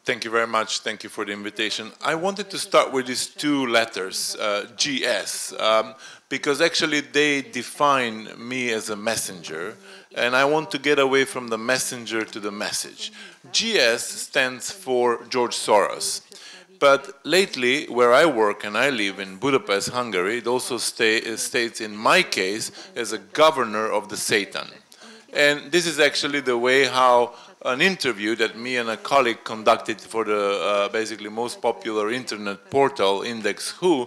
Thank you very much. Thank you for the invitation. I wanted to start with these two letters, GS, because actually they define me as a messenger, and I want to get away from the messenger to the message. GS stands for George Soros. But lately, where I work and I live in Budapest, Hungary, it also states in my case as a governor of the Satan. And this is actually the way how an interview that me and a colleague conducted for the basically most popular internet portal, Index Who,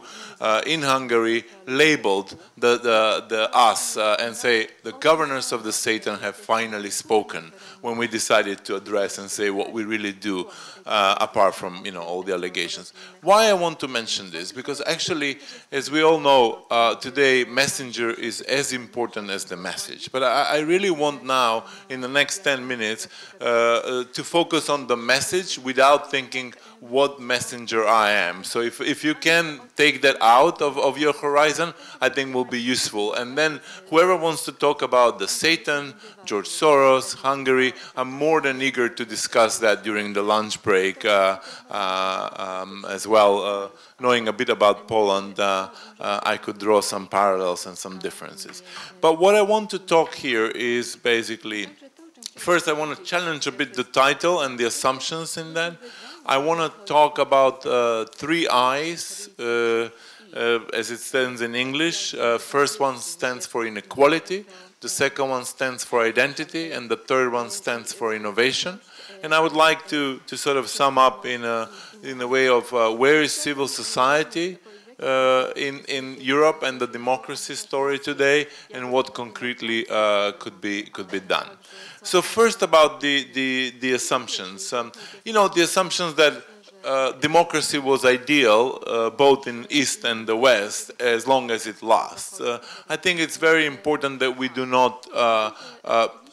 in Hungary, labeled the us and say the governors of the Satan have finally spoken when we decided to address and say what we really do, apart from all the allegations. Why I want to mention this? Because actually, as we all know, today messenger is as important as the message. But I really want now, in the next 10 minutes, to focus on the message without thinking what messenger I am. So if you can take that out of your horizon, I think will be useful. And then whoever wants to talk about the Satan, George Soros, Hungary, I'm more than eager to discuss that during the lunch break as well. Knowing a bit about Poland, I could draw some parallels and some differences. But what I want to talk here is basically, first I want to challenge a bit the title and the assumptions in that. I want to talk about three I's, as it stands in English. First one stands for inequality, the second one stands for identity, and the third one stands for innovation. And I would like to sort of sum up in a way of where is civil society in Europe and the democracy story today, and what concretely could be done. So first about the assumptions. The assumptions that democracy was ideal both in East and the West as long as it lasts. I think it's very important that we do not,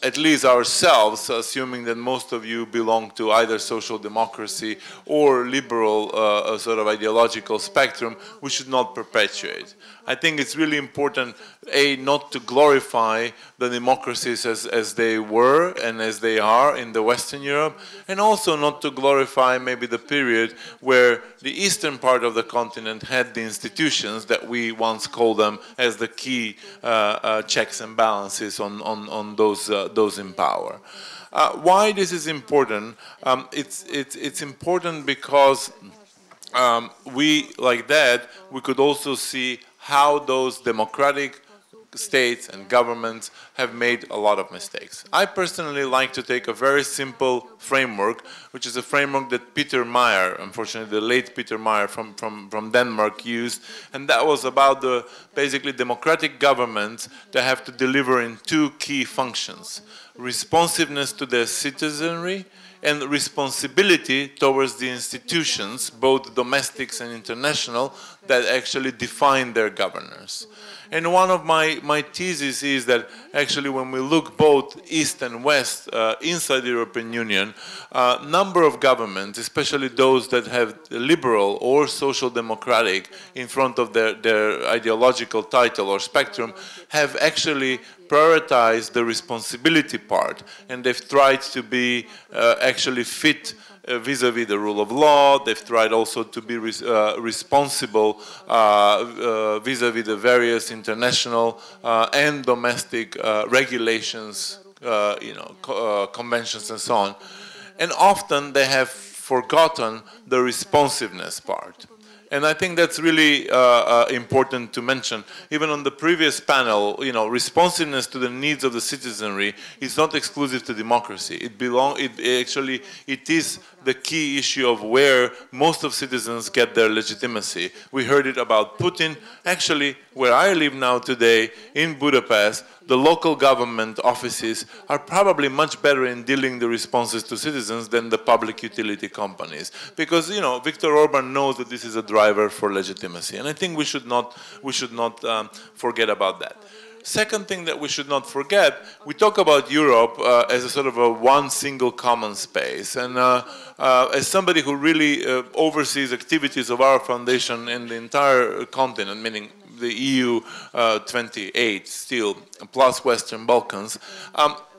at least ourselves, assuming that most of you belong to either social democracy or liberal sort of ideological spectrum, we should not perpetuate. I think it's really important, A, not to glorify the democracies as they were and as they are in the Western Europe, and also not to glorify maybe the period where the eastern part of the continent had the institutions that we once called them as the key checks and balances on those in power. Why this is important? It's important because we could also see how those democratic states and governments have made a lot of mistakes. I personally like to take a very simple framework, which is a framework that Peter Meyer, unfortunately the late Peter Meyer from Denmark, used, and that was about the basically democratic governments that have to deliver in two key functions: responsiveness to their citizenry and responsibility towards the institutions, both domestics and international, that actually define their governors. And one of my theses is that actually when we look both East and West inside the European Union, number of governments, especially those that have liberal or social democratic in front of their ideological title or spectrum, have actually prioritized the responsibility part, and they've tried to be actually fit vis-a-vis the rule of law. They've tried also to be responsible vis-a-vis the various international and domestic regulations, conventions and so on. And often they have forgotten the responsiveness part. And I think that's really important to mention. Even on the previous panel, responsiveness to the needs of the citizenry is not exclusive to democracy. It is the key issue of where most of citizens get their legitimacy. We heard it about Putin. Actually, where I live now today, in Budapest, the local government offices are probably much better in dealing the responses to citizens than the public utility companies. Because, Viktor Orban knows that this is a driver for legitimacy. And I think we should not forget about that. Second thing that we should not forget, we talk about Europe as a sort of one single common space. And as somebody who really oversees activities of our foundation in the entire continent, meaning the EU 28 still, plus Western Balkans,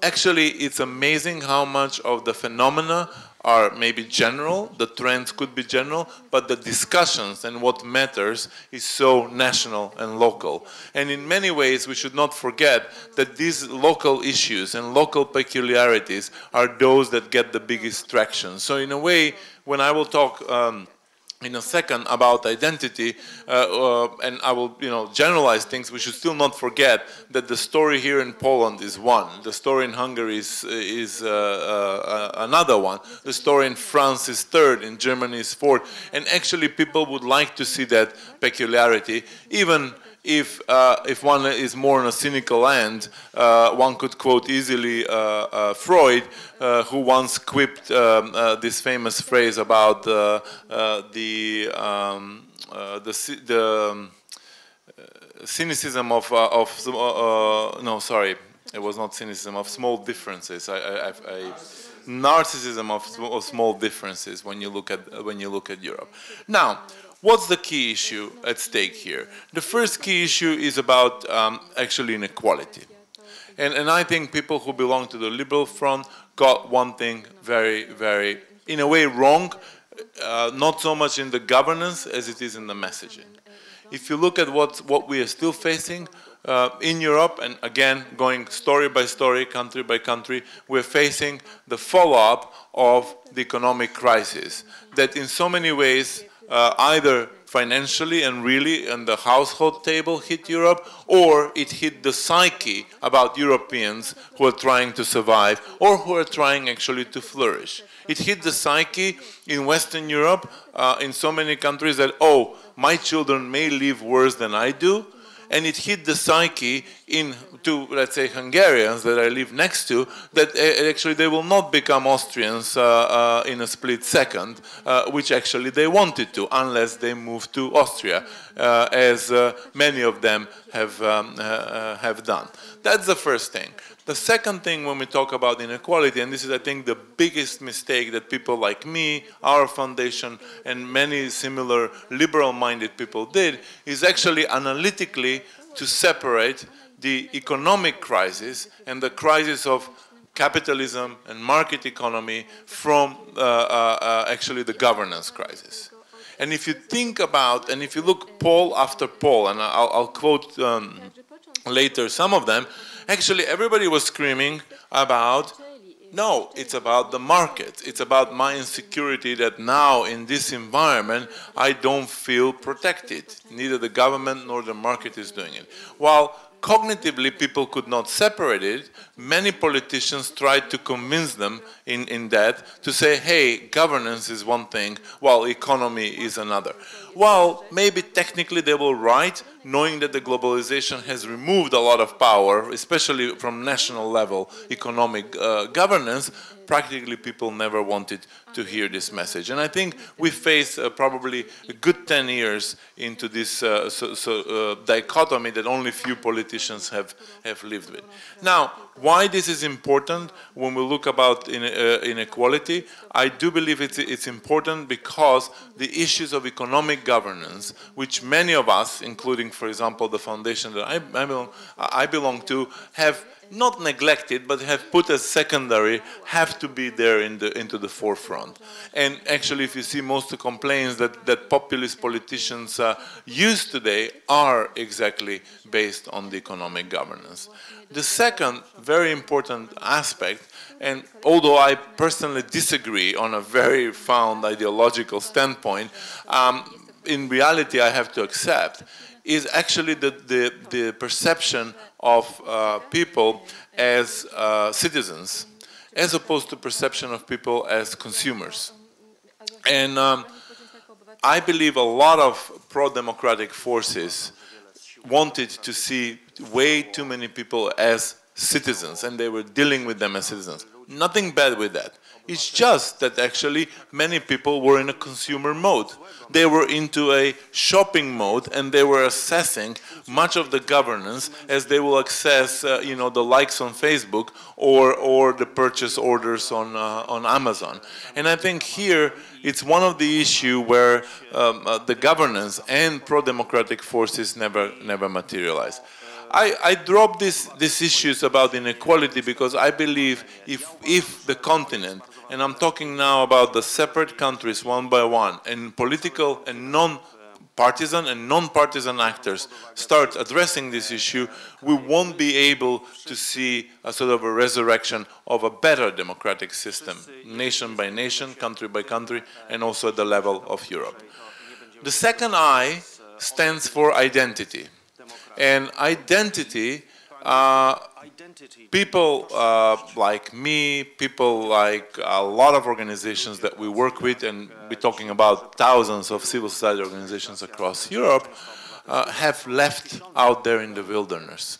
actually it's amazing how much of the phenomena are maybe general, the trends could be general, but the discussions and what matters is so national and local. And in many ways, we should not forget that these local issues and local peculiarities are those that get the biggest traction. So in a way, when I will talk in a second about identity, and I will, generalize things, we should still not forget that the story here in Poland is one. The story in Hungary is another one. The story in France is third, in Germany is fourth. And actually people would like to see that peculiarity, even if one is more on a cynical end, one could quote easily Freud, who once quipped this famous phrase about cynicism of no, sorry, it was not cynicism, of small differences. Narcissism of small differences when you look at Europe. Now, what's the key issue at stake here? The first key issue is about actually inequality. And I think people who belong to the liberal front got one thing very, very, in a way, wrong, not so much in the governance as it is in the messaging. If you look at what we are still facing in Europe, and again, going story by story, country by country, we're facing the follow-up of the economic crisis that in so many ways either financially and really on the household table hit Europe, or it hit the psyche about Europeans who are trying to survive or who are trying actually to flourish. It hit the psyche in Western Europe in so many countries that, oh, my children may live worse than I do. And it hit the psyche to, let's say, Hungarians that I live next to, that actually they will not become Austrians in a split second, which actually they wanted to, unless they move to Austria, as many of them have done. That's the first thing. The second thing when we talk about inequality, and this is, I think, the biggest mistake that people like me, our foundation, and many similar liberal-minded people did, is actually analytically to separate the economic crisis and the crisis of capitalism and market economy from actually the governance crisis. And if you think about, and if you look poll after poll, and I'll quote later some of them, actually everybody was screaming about, no, it's about the market. It's about my insecurity that now in this environment I don't feel protected. Neither the government nor the market is doing it. While cognitively people could not separate it, many politicians tried to convince them in that to say, hey, governance is one thing while economy is another. While maybe technically they were right, knowing that the globalization has removed a lot of power, especially from national level economic governance, practically people never wanted to hear this message. And I think we face probably a good 10 years into this dichotomy that only few politicians have lived with. Now, why this is important when we look about inequality, I do believe it's important because the issues of economic governance, which many of us, including, for example, the foundation that I belong to, have not neglected, but have put as secondary, have to be there into the forefront. And actually, if you see most of the complaints that populist politicians use today are exactly based on the economic governance. The second very important aspect, and although I personally disagree on a very found ideological standpoint, in reality I have to accept, is actually the perception of people as citizens, as opposed to perception of people as consumers. And I believe a lot of pro-democratic forces wanted to see way too many people as citizens, and they were dealing with them as citizens. Nothing bad with that. It's just that actually many people were in a consumer mode. They were into a shopping mode, and they were assessing much of the governance as they will access, the likes on Facebook or the purchase orders on Amazon. And I think here it's one of the issues where the governance and pro-democratic forces never materialize. I drop these issues about inequality because I believe if the continent and I'm talking now about the separate countries one by one, and political and non-partisan and non-partisan actors start addressing this issue, we won't be able to see a sort of a resurrection of a better democratic system, nation by nation, country by country, and also at the level of Europe. The second I stands for identity. And identity, people like me, people like a lot of organizations that we work with, and we're talking about thousands of civil society organizations across Europe, have left out there in the wilderness.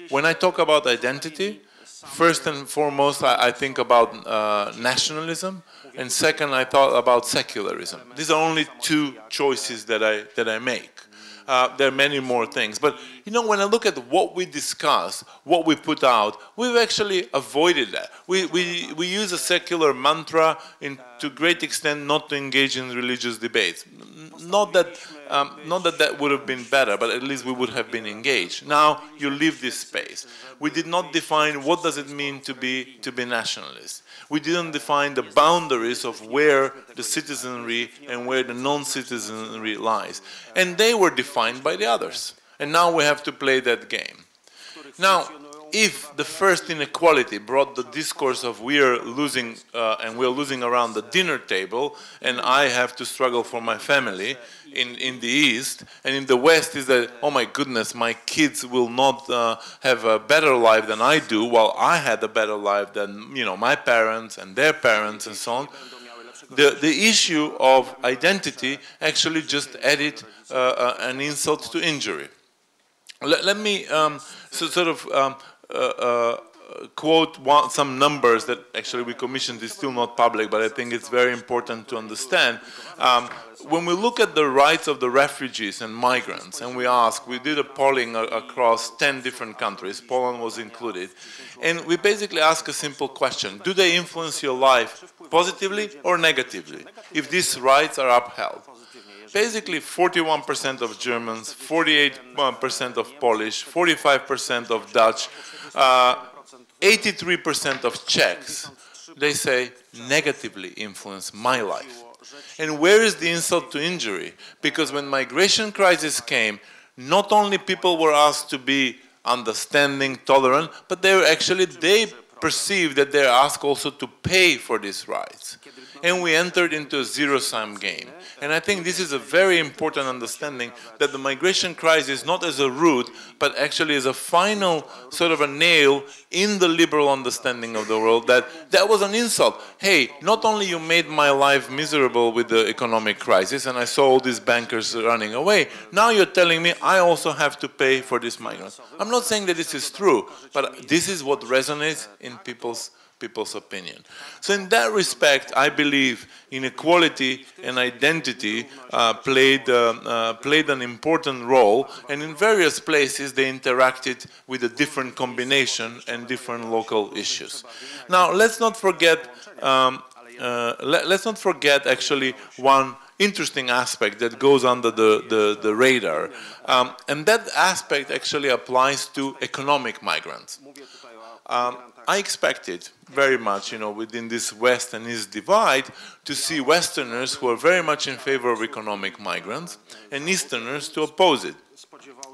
When I talk about identity, first and foremost, I think about nationalism, and second, I thought about secularism. These are only two choices that I make. There are many more things. But, you know, when I look at what we discuss, what we put out, we've actually avoided that. We use a secular mantra to a great extent not to engage in religious debates. Not that that would have been better, but at least we would have been engaged. Now you leave this space. We did not define what does it mean to be nationalist. We didn't define the boundaries of where the citizenry and where the non-citizenry lies. And they were defined by the others. And now we have to play that game. Now, if the first inequality brought the discourse of we are losing and we're losing around the dinner table and I have to struggle for my family in the East, and in the West is that, oh my goodness, my kids will not have a better life than I do, while I had a better life than, you know, my parents and their parents and so on. The issue of identity actually just added an insult to injury. Let me quote some numbers that actually we commissioned. Is still not public, but I think it's very important to understand. When we look at the rights of the refugees and migrants, and we did a polling across 10 different countries, Poland was included, and we basically ask a simple question: do they influence your life positively or negatively if these rights are upheld? Basically 41% of Germans, 48% of Polish, 45% of Dutch, 83% of Czechs, they say negatively influence my life. And where is the insult to injury? Because when migration crisis came, not only people were asked to be understanding, tolerant, but they perceived that they're asked also to pay for these rights. And we entered into a zero-sum game. And I think this is a very important understanding, that the migration crisis, not as a root, but actually as a final sort of a nail in the liberal understanding of the world, that was an insult. Hey, not only you made my life miserable with the economic crisis, and I saw all these bankers running away, now you're telling me I also have to pay for these migrants. I'm not saying that this is true, but this is what resonates in people's opinion. So in that respect, I believe inequality and identity played an important role, and in various places they interacted with a different combination and different local issues. Now let's not forget actually one interesting aspect that goes under the radar, and that aspect actually applies to economic migrants. I expected very much, you know, within this West and East divide, to see Westerners who are very much in favor of economic migrants and Easterners to oppose it.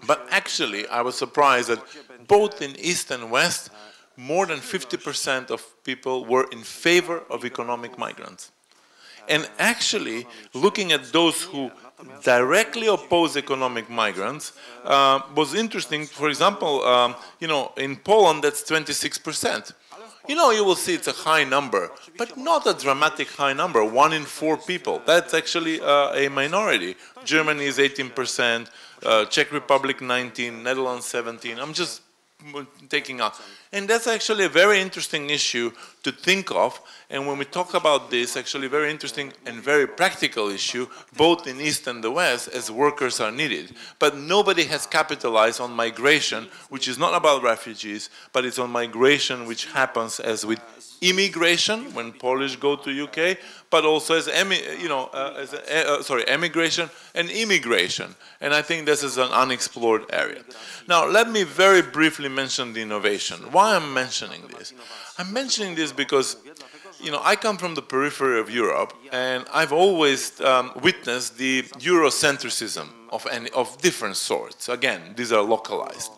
But actually, I was surprised that both in East and West, more than 50% of people were in favor of economic migrants. And actually, looking at those who directly oppose economic migrants was interesting. For example, you know, in Poland, that's 26%. You know, you will see it's a high number, but not a dramatic high number. 1 in 4 people. That's actually a minority. Germany is 18%, Czech Republic 19%, Netherlands 17%. I'm just taking out. And that's actually a very interesting issue to think of. And when we talk about this, actually very interesting and very practical issue, both in East and the West, as workers are needed. But nobody has capitalized on migration, which is not about refugees, but it's on migration which happens as with immigration, when Polish go to UK, but also as emigration and immigration. And I think this is an unexplored area. Now, let me very briefly mention the innovation. Why I'm mentioning this? I'm mentioning this because you know, I come from the periphery of Europe, and I've always witnessed the Eurocentrism of different sorts. Again, these are localized.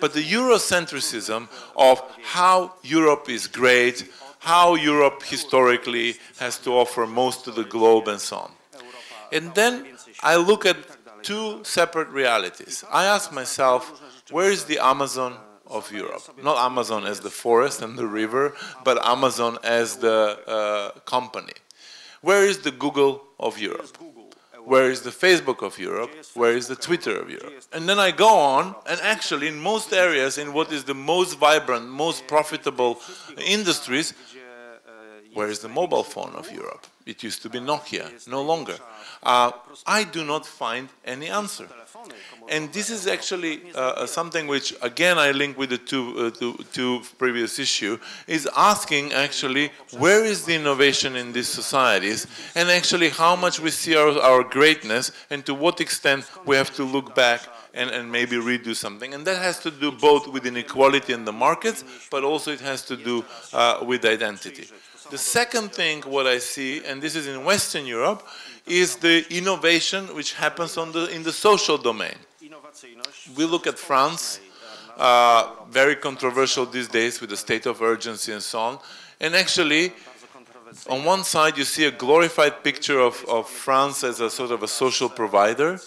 But the Eurocentrism of how Europe is great, how Europe historically has to offer most to the globe and so on. And then I look at two separate realities. I ask myself, where is the Amazon of Europe? Not Amazon as the forest and the river, but Amazon as the company. Where is the Google of Europe? Where is the Facebook of Europe? Where is the Twitter of Europe? And then I go on, and actually in most areas, in what is the most vibrant, most profitable industries, where is the mobile phone of Europe? It used to be Nokia, no longer. I do not find any answer. And this is actually something which, again, I link with the two previous issue, is asking actually, where is the innovation in these societies, and actually how much we see our greatness, and to what extent we have to look back and maybe redo something. And that has to do both with inequality in the markets, but also it has to do with identity. The second thing, what I see, and this is in Western Europe, is the innovation which happens in the social domain. We look at France, very controversial these days with the state of urgency and so on. And actually, on one side, you see a glorified picture of France as a sort of a social provider.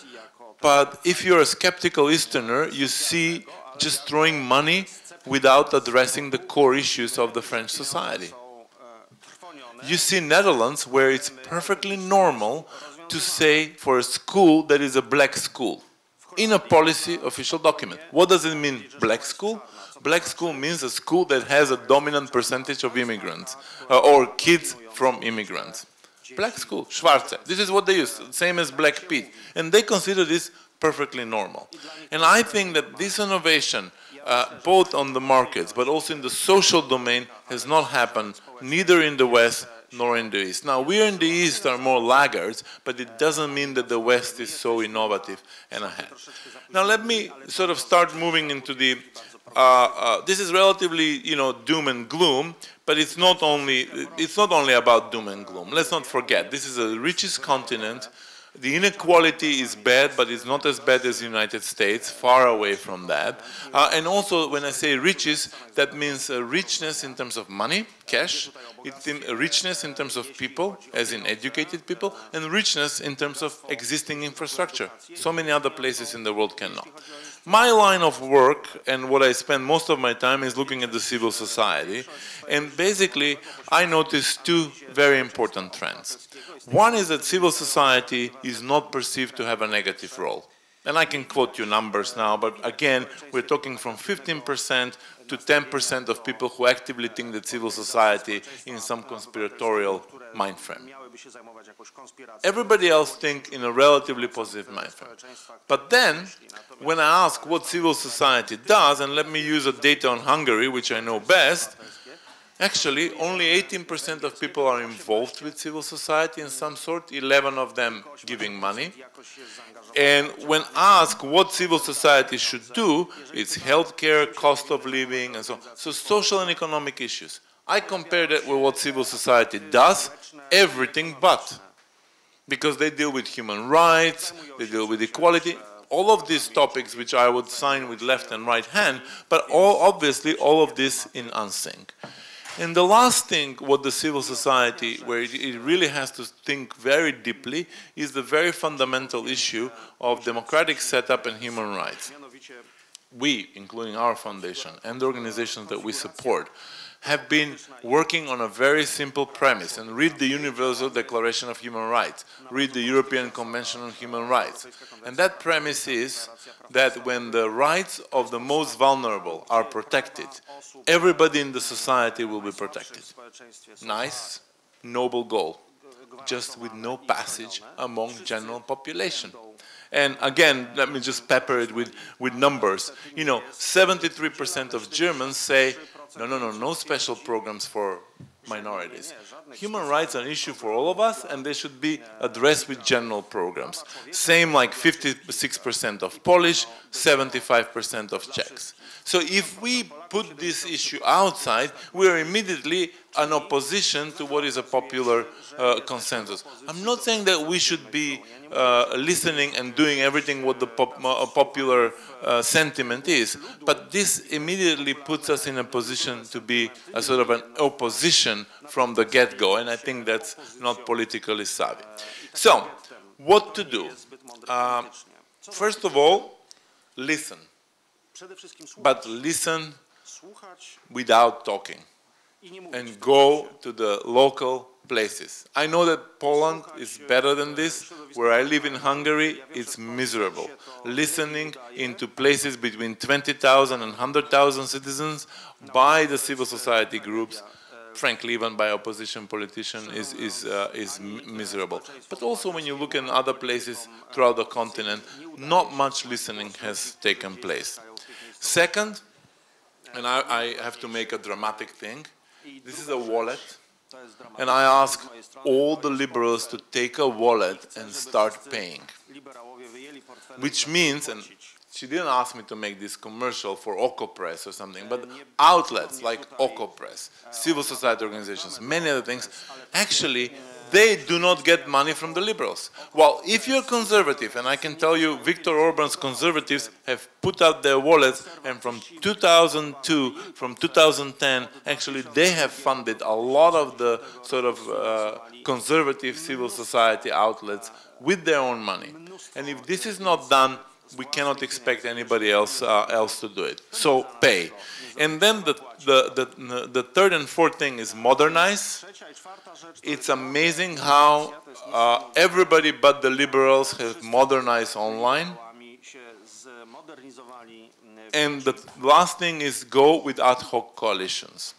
But if you're a skeptical Easterner, you see just throwing money without addressing the core issues of the French society. You see Netherlands, where it's perfectly normal to say for a school that is a black school in a policy official document. What does it mean, black school? Black school means a school that has a dominant percentage of immigrants or kids from immigrants. Black school, Schwarze. This is what they use, same as Black Pete. And they consider this perfectly normal. And I think that this innovation, both on the markets but also in the social domain, has not happened neither in the West nor in the East. Now, we in the East are more laggards, but it doesn't mean that the West is so innovative and ahead. Now, let me sort of start moving into the, this is relatively, you know, doom and gloom, but it's not only about doom and gloom. Let's not forget, this is the richest continent. The inequality is bad, but it's not as bad as the United States, far away from that. And also, when I say riches, that means richness in terms of money, cash, it's richness in terms of people, as in educated people, and richness in terms of existing infrastructure. So many other places in the world cannot. My line of work, and what I spend most of my time, is looking at the civil society. And basically, I noticed two very important trends. One is that civil society is not perceived to have a negative role. And I can quote you numbers now, but again, we're talking from 15% to 10% of people who actively think that civil society in some conspiratorial mind frame. Everybody else think in a relatively positive mind frame. But then, when I ask what civil society does, and let me use a data on Hungary, which I know best, actually, only 18% of people are involved with civil society in some sort, 11 of them giving money. And when asked what civil society should do, it's healthcare, cost of living, and so on. So social and economic issues. I compare that with what civil society does, everything but. Because they deal with human rights, they deal with equality, all of these topics which I would sign with left and right hand, but obviously all of this in unsync. And the last thing, what the civil society, where it really has to think very deeply, is the very fundamental issue of democratic setup and human rights. We, including our foundation and the organizations that we support, have been working on a very simple premise, and read the Universal Declaration of Human Rights, read the European Convention on Human Rights. And that premise is that when the rights of the most vulnerable are protected, everybody in the society will be protected. Nice, noble goal, just with no passage among general population. And again, let me just pepper it with numbers. You know, 73% of Germans say, no special programs for minorities. Human rights are an issue for all of us, and they should be addressed with general programs. Same like 56% of Polish, 75% of Czechs. So if we put this issue outside, we are immediately an opposition to what is a popular consensus. I'm not saying that we should be listening and doing everything what the popular sentiment is, but this immediately puts us in a position to be a sort of an opposition from the get-go, and I think that's not politically savvy. So, what to do? First of all, listen, but listen without talking, and go to the local places. I know that Poland is better than this. Where I live in Hungary, it's miserable. Listening into places between 20,000 and 100,000 citizens by the civil society groups, frankly, even by opposition politicians, is miserable. But also when you look in other places throughout the continent, not much listening has taken place. Second, and I have to make a dramatic thing, this is a wallet, and I ask all the liberals to take a wallet and start paying. Which means, and she didn't ask me to make this commercial for OKO.Press or something, but outlets like OKO.Press, civil society organizations, many other things, actually, they do not get money from the liberals. Well, if you're conservative, and I can tell you Viktor Orban's conservatives have put out their wallets, and from 2002, from 2010, actually they have funded a lot of the sort of conservative civil society outlets with their own money. And if this is not done, we cannot expect anybody else to do it. So pay. And then the third and fourth thing is modernize. It's amazing how everybody but the liberals have modernized online. And the last thing is go with ad hoc coalitions.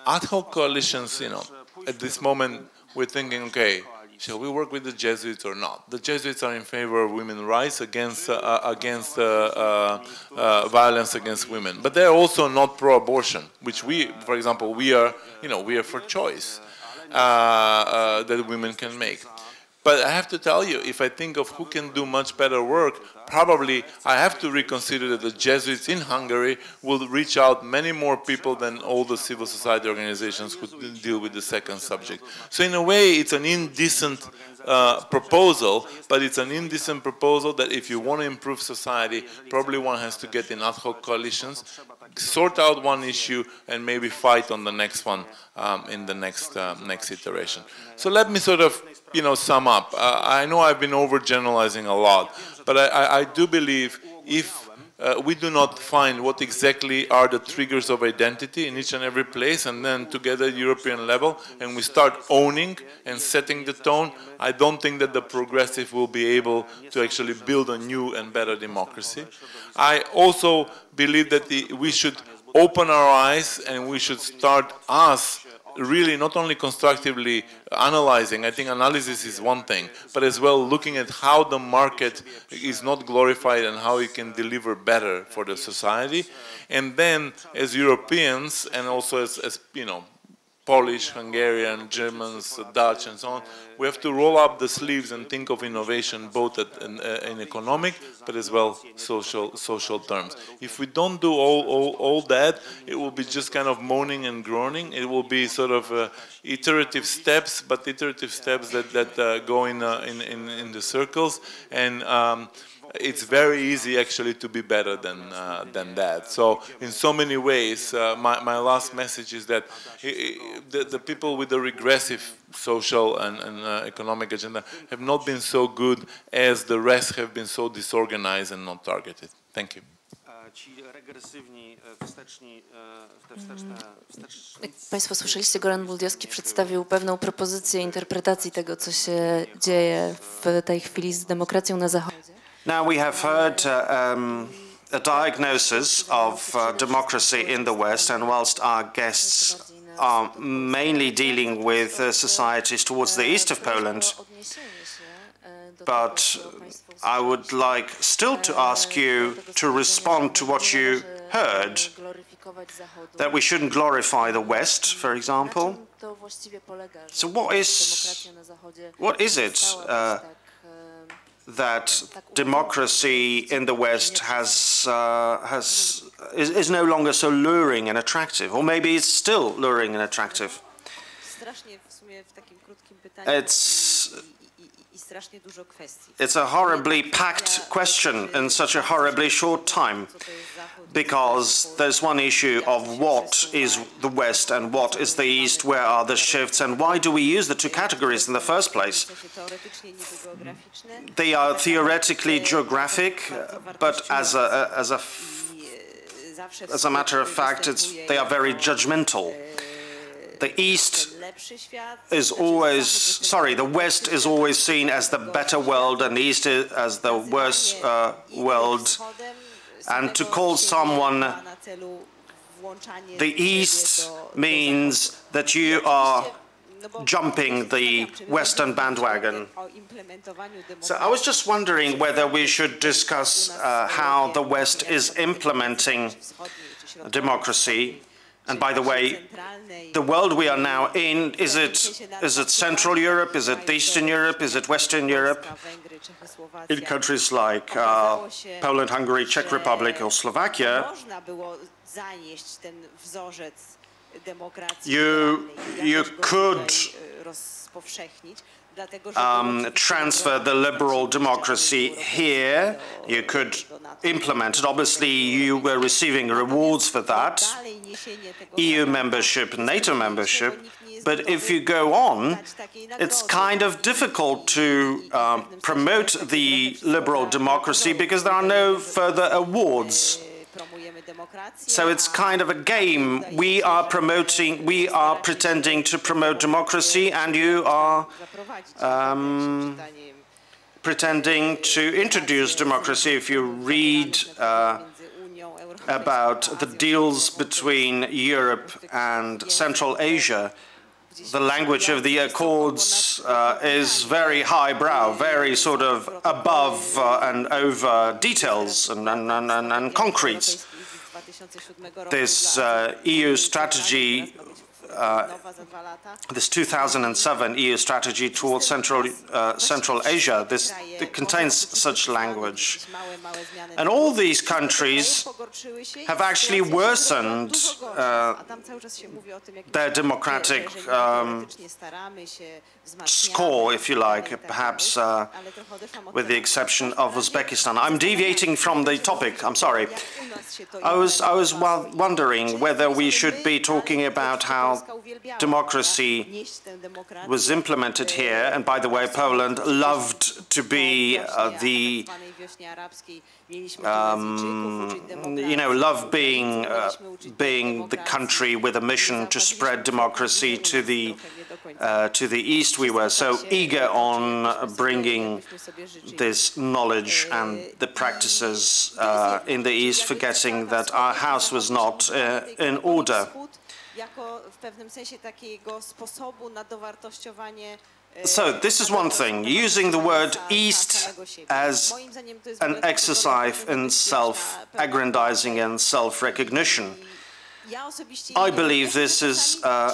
Ad hoc coalitions, you know, at this moment we're thinking, okay, shall we work with the Jesuits or not? The Jesuits are in favor of women's rights against violence against women, but they're also not pro-abortion, which we, for example, we are for choice that women can make. But I have to tell you, if I think of who can do much better work, probably I have to reconsider that the Jesuits in Hungary will reach out many more people than all the civil society organizations who deal with the second subject. So in a way, it's an indecent proposal, but it's an indecent proposal that if you want to improve society, probably one has to get in ad hoc coalitions, sort out one issue, and maybe fight on the next one in the next iteration. So let me sort of, sum up. I know I've been overgeneralizing a lot, but I do believe if we do not find what exactly are the triggers of identity in each and every place, and then together at European level, and we start owning and setting the tone, I don't think that the progressive will be able to actually build a new and better democracy. I also believe that we should open our eyes and we should start really not only constructively analyzing, I think analysis is one thing, but as well looking at how the market is not glorified and how it can deliver better for the society. And then as Europeans and also as Polish, Hungarian, Germans, Dutch, and so on, we have to roll up the sleeves and think of innovation both in economic, but as well social terms. If we don't do all that, it will be just kind of moaning and groaning. It will be sort of iterative steps, but iterative steps that go in the circles, and it's very easy actually to be better than that. So in so many ways, my last message is that the people with the regressive social and economic agenda have not been so good as the rest have been so disorganized and not targeted. Thank you. Jak Państwo słyszeliście, Goran Buldioski przedstawił pewną propozycję interpretacji tego, co się dzieje w tej chwili z demokracją na Zachodzie. Now we have heard a diagnosis of democracy in the West, and whilst our guests are mainly dealing with societies towards the east of Poland, but I would like still to ask you to respond to what you heard, that we shouldn't glorify the West, for example. So what is it that democracy in the West is no longer so luring and attractive, or maybe it's still luring and attractive? It's a horribly packed question in such a horribly short time, because there's one issue of what is the West and what is the East, where are the shifts, and why do we use the two categories in the first place? They are theoretically geographic, but as a matter of fact, they are very judgmental. The East is always, the West is always seen as the better world and the East as the worse world. And to call someone the East means that you are jumping the Western bandwagon. So I was just wondering whether we should discuss how the West is implementing democracy. And by the way, the world we are now in, is it Central Europe, is it Eastern Europe, is it Western Europe? In countries like Poland, Hungary, Czech Republic or Slovakia, you could transfer the liberal democracy here, you could implement it. Obviously, you were receiving rewards for that, EU membership, NATO membership, but if you go on, it's kind of difficult to promote the liberal democracy because there are no further awards. So it's kind of a game. We are pretending to promote democracy, and you are pretending to introduce democracy. If you read about the deals between Europe and Central Asia, the language of the accords is very highbrow, very sort of above and over details and concrete. This EU strategy, this 2007 EU strategy towards Central Asia, it contains such language. And all these countries have actually worsened their democratic score, if you like, perhaps with the exception of Uzbekistan. I'm deviating from the topic, I'm sorry. I was wondering whether we should be talking about how democracy was implemented here, and by the way, Poland loved to be loved being the country with a mission to spread democracy to the East. We were so eager on bringing this knowledge and the practices in the East, forgetting that our house was not in order. So this is one thing, using the word East as an exercise in self-aggrandizing and self-recognition. I believe this is a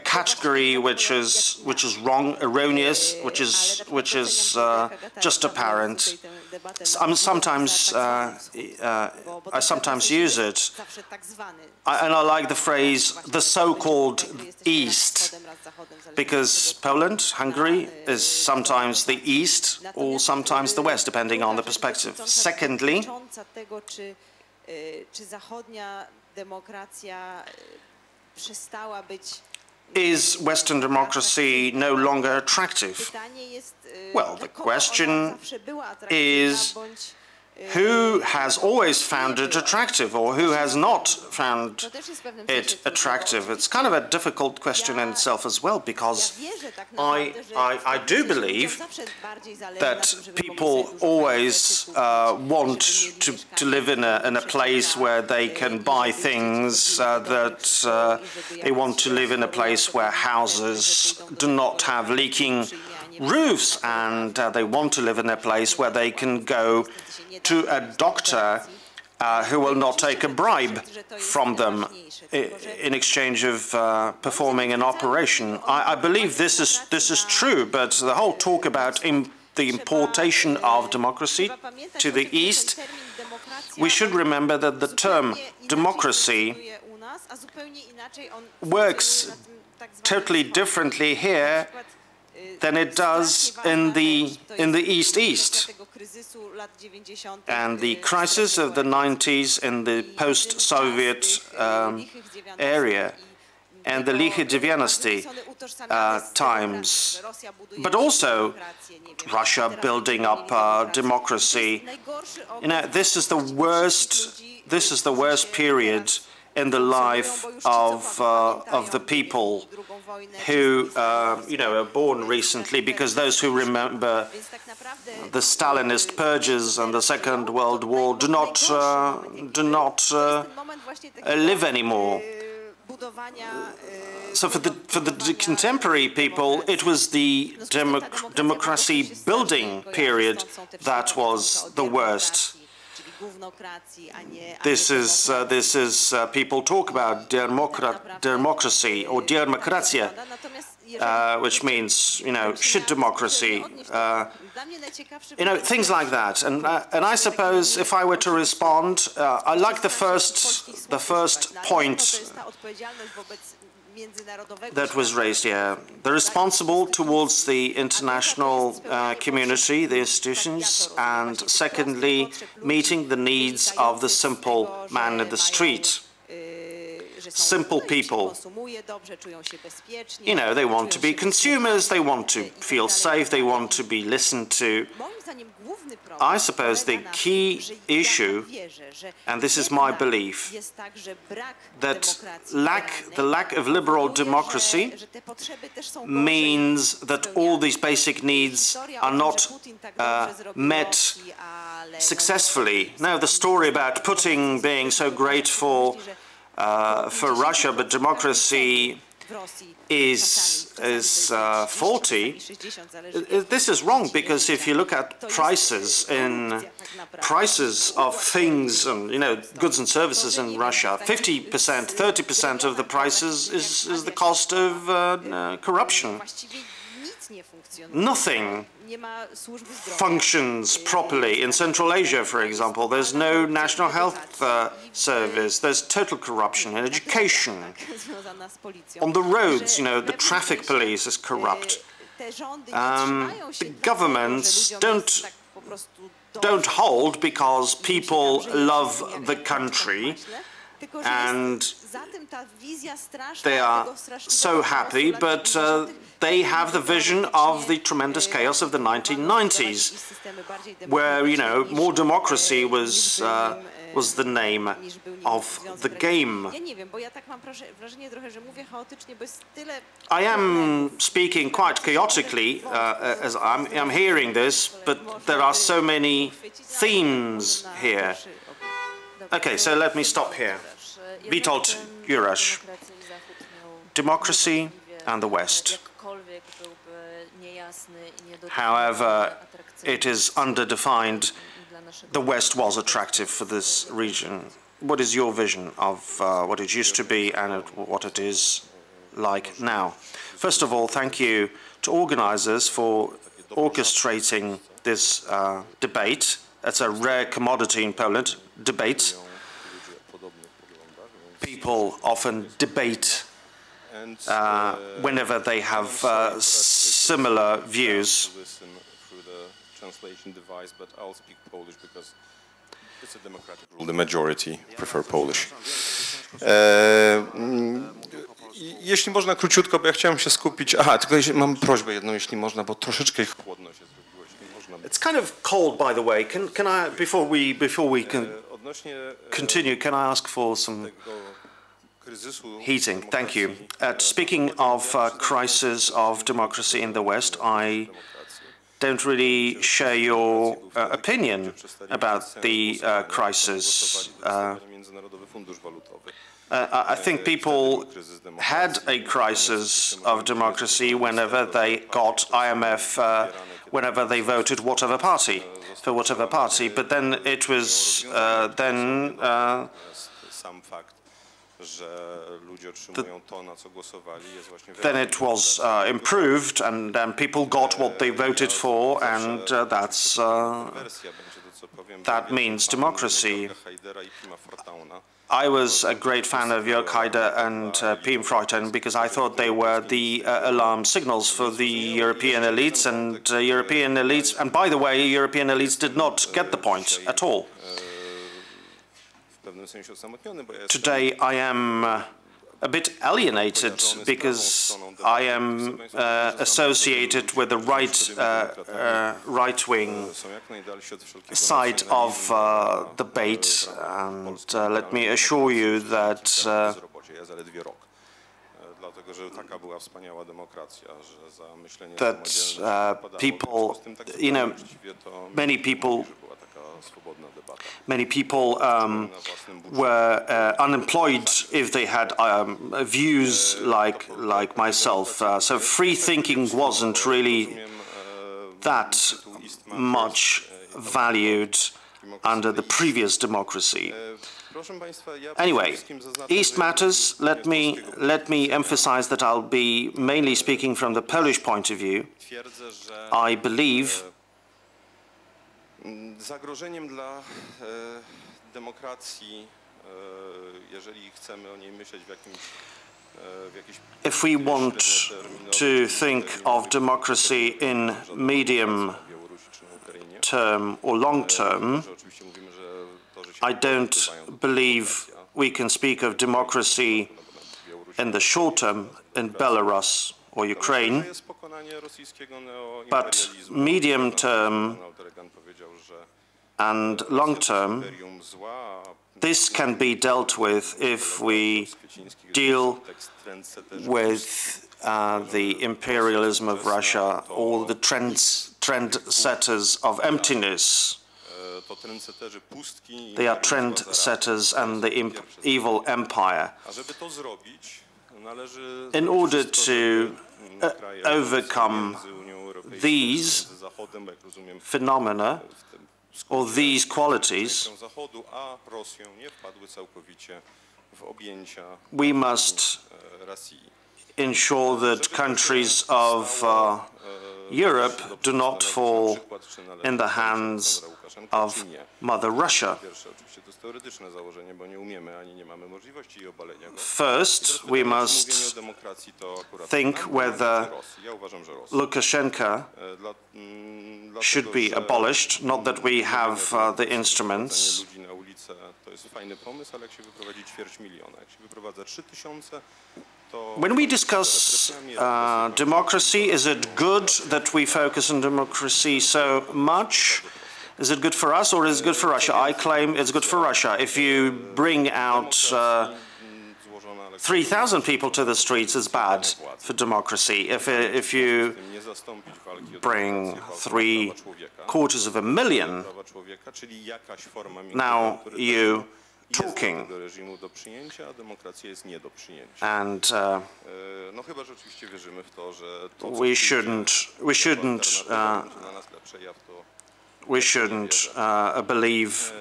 category which is wrong, erroneous, which is just apparent. I sometimes use it, and I like the phrase "the so-called East," because Poland, Hungary is sometimes the East or sometimes the West, depending on the perspective. Secondly, is Western democracy no longer attractive? Well, the question is, who has always found it attractive or who has not found it attractive? It's kind of a difficult question in itself as well, because I do believe that people always want to live in a place where they can buy things, that they want to live in a place where houses do not have leaking roofs, and they want to live in a place where they can go to a doctor who will not take a bribe from them in exchange of performing an operation. I believe this is true, but the whole talk about the importation of democracy to the East, we should remember that the term democracy works totally differently here than it does in the East. And the crisis of the 90s in the post-Soviet area and the Lichy Dziewiętnasty times, but also Russia building up democracy. You know, this is the worst period in the life of the people who you know, were born recently, because those who remember the Stalinist purges and the Second World War do not live anymore. So for the contemporary people, it was the democracy building period that was the worst. This is people talk about democracy or demokracja, which means, you know, shit democracy, you know, things like that. And I suppose if I were to respond, I like the first point that was raised here. The responsible towards the international community, the institutions, and secondly, meeting the needs of the simple man in the street. Simple people. You know, they want to be consumers, they want to feel safe, they want to be listened to. I suppose the key issue, and this is my belief, that the lack of liberal democracy means that all these basic needs are not met successfully. Now, the story about Putin being so grateful for Russia, but democracy is faulty. This is wrong, because if you look at prices of things and, you know, goods and services in Russia, 50%, 30% of the prices is the cost of corruption. Nothing functions properly in Central Asia, for example. There's no national health service. There's total corruption in education. On the roads, you know, the traffic police is corrupt. The governments don't hold because people love the country and they are so happy, but they have the vision of the tremendous chaos of the 1990s, where, you know, more democracy was the name of the game. I am speaking quite chaotically as I'm hearing this, but there are so many themes here. Okay, so let me stop here. Witold, Jurasz, democracy and the West. However it is underdefined, the West was attractive for this region. What is your vision of what it used to be and what it is like now? First of all, thank you to organizers for orchestrating this debate. It's a rare commodity in Poland, debate. People often debate whenever they have similar views. Translation device, but I'll speak Polish because it's a democratic rule. The majority prefer Polish. Jeśli można króciutko, bo ja chciałem się skupić. Aha, tylko mam prośbę jedną, jeśli można, bo troszeczkę chłodno się zrobiło, jeśli można. It's kind of cold, by the way. Can I, before we continue, can I ask for some heating? Thank you. Speaking of crisis of democracy in the West, I don't really share your opinion about the crisis. I think people had a crisis of democracy whenever they got IMF, whenever they voted whatever party, for whatever party, but then it was then it was improved, and people got what they voted for, and that means democracy. I was a great fan of Jörg Haider and Pim Fortuyn because I thought they were the alarm signals for the European elites, and by the way, European elites did not get the point at all. Today I am a bit alienated because I am associated with the right-wing side of debate, and let me assure you that people, you know, many people were unemployed if they had views like myself. So free thinking wasn't really that much valued under the previous democracy. Anyway, East matters. Let me emphasize that I'll be mainly speaking from the Polish point of view. I believe zagrożeniem dla demokracji, jeżeli chcemy o niej myśleć w jakimś if we want to think of democracy in medium term or long term, I don't believe we can speak of democracy in the short term in Belarus or Ukraine, but medium term and long term, this can be dealt with if we deal with the imperialism of Russia, or the trendsetters of emptiness. They are trendsetters and the evil empire. In order to overcome these phenomena, or these qualities, we must ensure that countries of Europe do not fall in the hands of Mother Russia. First, we must think whether Lukashenko should be abolished, not that we have the instruments. When we discuss democracy, is it good that we focus on democracy so much? Is it good for us or is it good for Russia? I claim it's good for Russia. If you bring out 3,000 people to the streets, it's bad for democracy. If you bring 750,000, now you're talking. And we shouldn't believe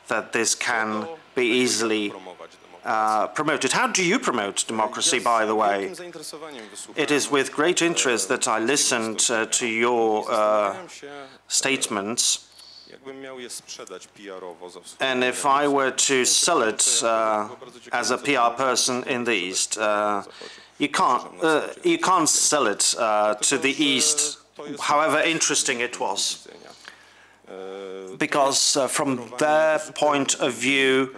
that this can be easily promoted. How do you promote democracy, by the way? It is with great interest that I listened to your statements. And if I were to sell it as a PR person in the East, you can't sell it to the East, however interesting it was, because from their point of view,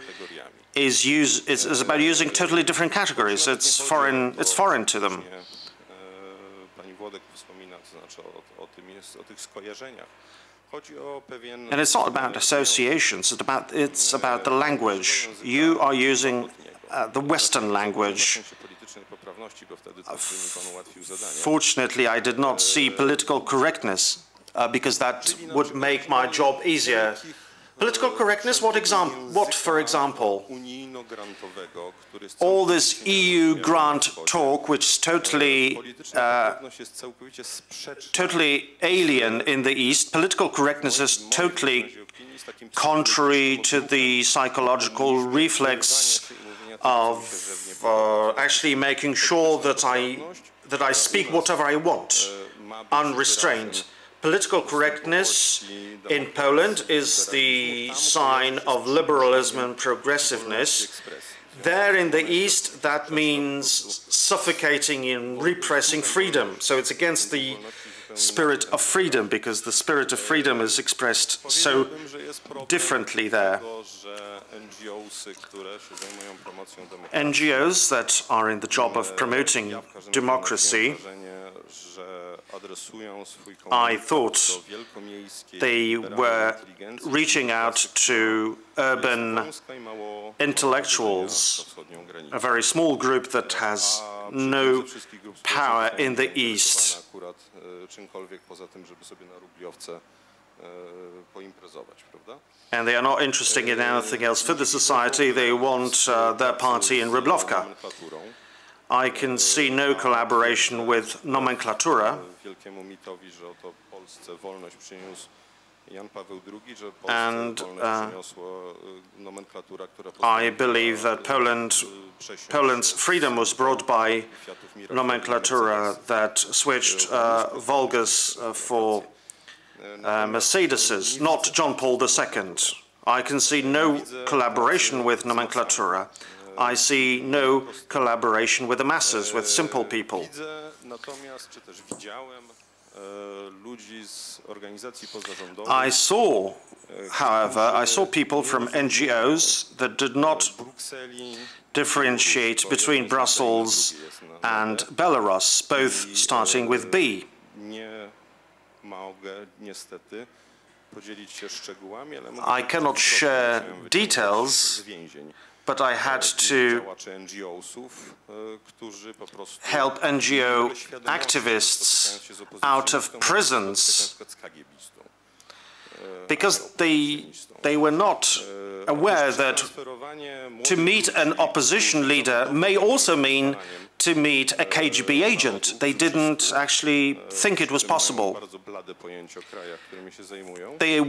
is about using totally different categories. It's foreign to them. And it's not about associations, it's about the language. You are using the Western language. Fortunately, I did not see political correctness because that would make my job easier. Political correctness, what, for example? All this EU grant talk, which is totally alien in the East. Political correctness is totally contrary to the psychological reflex of actually making sure that I speak whatever I want, unrestrained. Political correctness in Poland is the sign of liberalism and progressiveness. There in the East, that means suffocating and repressing freedom. So it's against the spirit of freedom, because the spirit of freedom is expressed so differently there. NGOs that are in the job of promoting democracy, I thought they were reaching out to urban intellectuals, a very small group that has no power in the East. And they are not interested in anything else for the society. They want their party in Rublówka. I can see no collaboration with nomenklatura. And I believe that Poland's freedom was brought by nomenklatura that switched Volgas for Mercedeses, not John Paul II. I can see no collaboration with nomenklatura. I see no collaboration with the masses, with simple people. I saw, however, people from NGOs that did not differentiate between Brussels and Belarus, both starting with B. I cannot share details, but I had to help NGO activists out of prisons because they were not aware that to meet an opposition leader may also mean to meet a KGB agent. They didn't actually think it was possible. They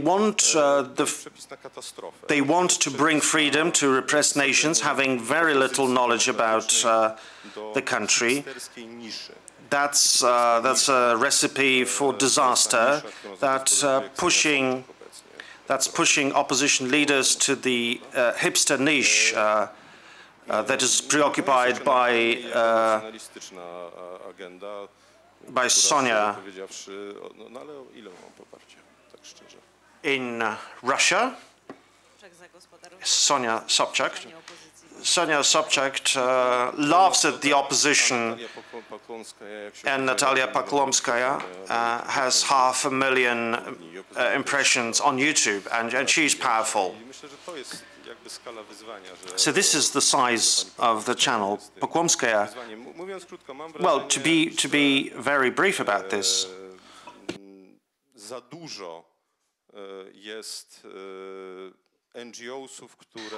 want to bring freedom to repressed nations, having very little knowledge about the country. That's a recipe for disaster. That's pushing opposition leaders to the hipster niche that is preoccupied by Sonia in Russia. Sonia Sobchak. Sonia Sobchak laughs at the opposition, and Natalia Poklonskaya has 500,000 impressions on YouTube, and she's powerful. So this is the size of the channel. Poklonskaya, well, to be very brief about this,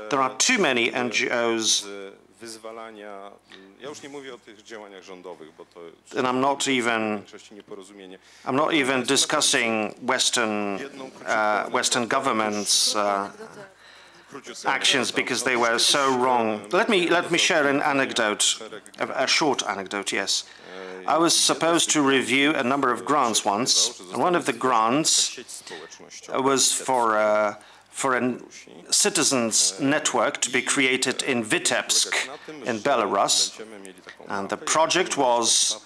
there are too many NGOs, and I'm not even discussing Western governments' actions because they were so wrong. Let me share an anecdote, a short anecdote. Yes, I was supposed to review a number of grants once, and one of the grants was for a citizens' network to be created in Vitebsk in Belarus, and the project was,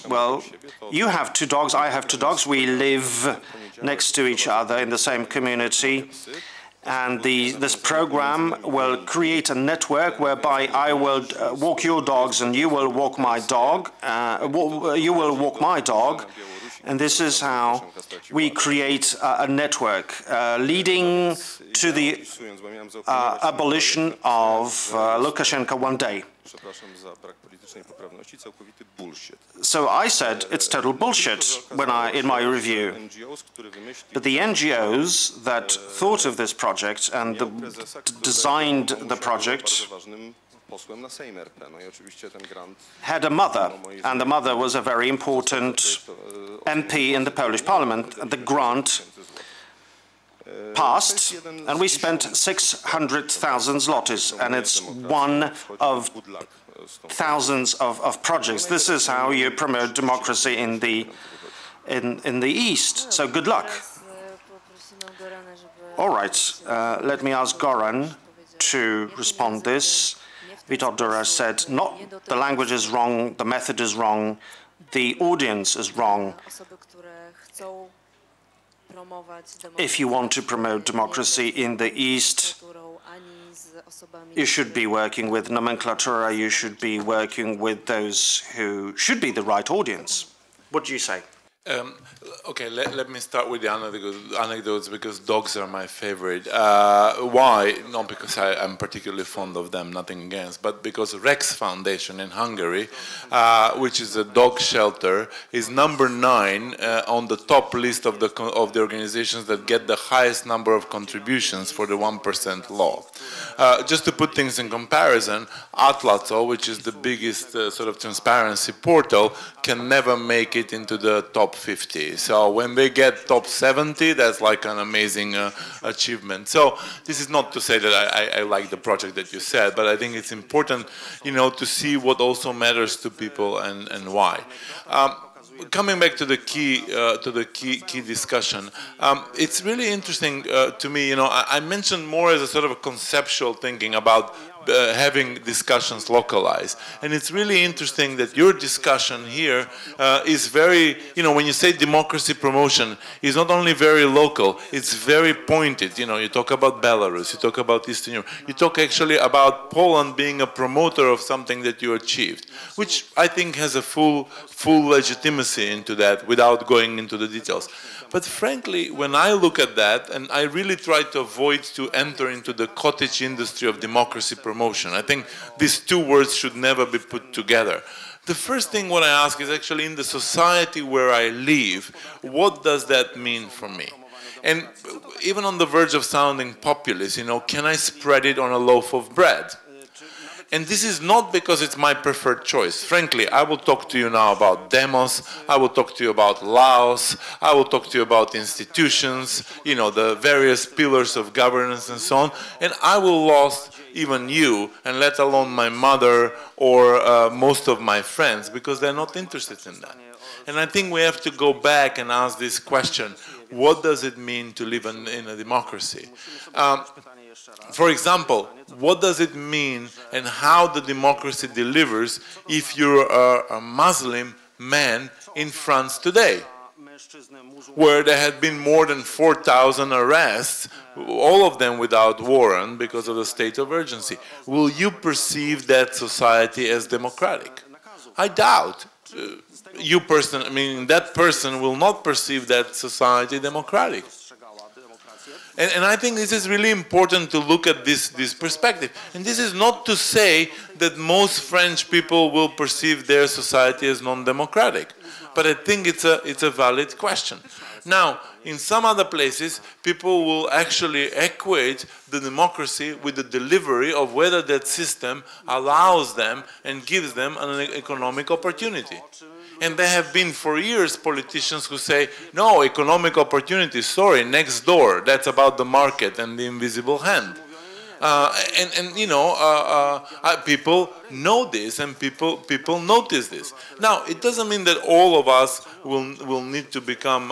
well, you have 2 dogs, I have 2 dogs, we live next to each other in the same community, and this program will create a network whereby I will walk your dogs and you will walk my dog, and this is how we create a network leading to the abolition of Lukashenko one day. So I said it's total bullshit in my review. But the NGOs that thought of this project and designed the project had a mother, and the mother was a very important MP in the Polish Parliament. The grant passed, and we spent 600,000 zlotys, and it's one of thousands of projects. This is how you promote democracy in the East. So good luck. All right, let me ask Goran to respond this. Witold Jurasz said, not the language is wrong, the method is wrong, the audience is wrong. If you want to promote democracy in the East, you should be working with nomenclatura, you should be working with those who should be the right audience. What do you say? Okay, let me start with the anecdotes because dogs are my favorite. Why? Not because I'm particularly fond of them, nothing against, but because Rex Foundation in Hungary, which is a dog shelter, is number 9 on the top list of the organizations that get the highest number of contributions for the 1% law. Just to put things in comparison, Atlazo, which is the biggest sort of transparency portal, can never make it into the top 50. So when they get top 70, that's like an amazing achievement. So this is not to say that I like the project that you said, but I think it's important, you know, to see what also matters to people and why. Coming back to the key discussion, it's really interesting to me. You know, I mentioned more as a sort of a conceptual thinking about having discussions localized, and it's really interesting that your discussion here is very, you know, when you say democracy promotion, is not only very local, it's very pointed. You know, you talk about Belarus, you talk about Eastern Europe, you talk actually about Poland being a promoter of something that you achieved, which I think has a full legitimacy into that without going into the details. But frankly, when I look at that, and I really try to avoid to enter into the cottage industry of democracy promotion, I think these two words should never be put together. The first thing what I ask is actually in the society where I live, what does that mean for me? And even on the verge of sounding populist, you know, can I spread it on a loaf of bread? And this is not because it's my preferred choice. Frankly, I will talk to you now about demos, I will talk to you about laws, I will talk to you about institutions, you know, the various pillars of governance and so on, and I will lose even you, and let alone my mother or most of my friends, because they're not interested in that. And I think we have to go back and ask this question, what does it mean to live in a democracy? For example, what does it mean and how the democracy delivers if you're a Muslim man in France today, where there had been more than 4,000 arrests, all of them without warrant because of the state of urgency? Will you perceive that society as democratic? I doubt. That person will not perceive that society democratic. And I think this is really important to look at this perspective. And this is not to say that most French people will perceive their society as non-democratic. But I think it's a valid question. Now, in some other places, people will actually equate the democracy with the delivery of whether that system allows them and gives them an economic opportunity. And there have been for years politicians who say, no, economic opportunity, sorry, next door, that's about the market and the invisible hand. People know this and people notice this. Now, it doesn't mean that all of us will need to become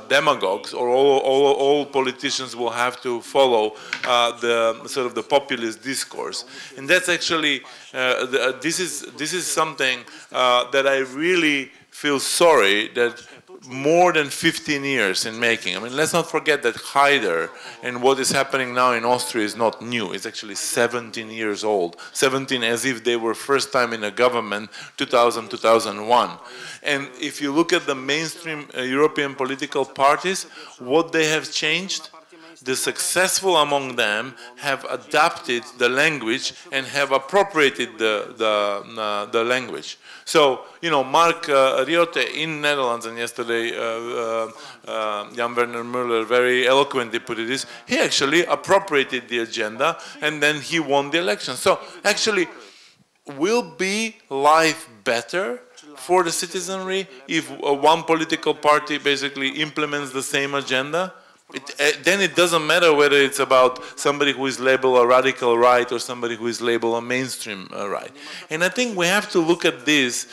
demagogues, or all politicians will have to follow the populist discourse. And that's actually this is something that I really feel sorry that more than 15 years in making. I mean, let's not forget that Haider and what is happening now in Austria is not new. It's actually 17 years old. 17 as if they were first time in a government, 2000, 2001. And if you look at the mainstream European political parties, what they have changed, the successful among them have adapted the language and have appropriated the language. So, you know, Mark Rutte in Netherlands, and yesterday Jan Werner Müller very eloquently put it this, he actually appropriated the agenda and then he won the election. So actually, will be life better for the citizenry if one political party basically implements the same agenda? then it doesn't matter whether it's about somebody who is labeled a radical right or somebody who is labeled a mainstream right. And I think we have to look at this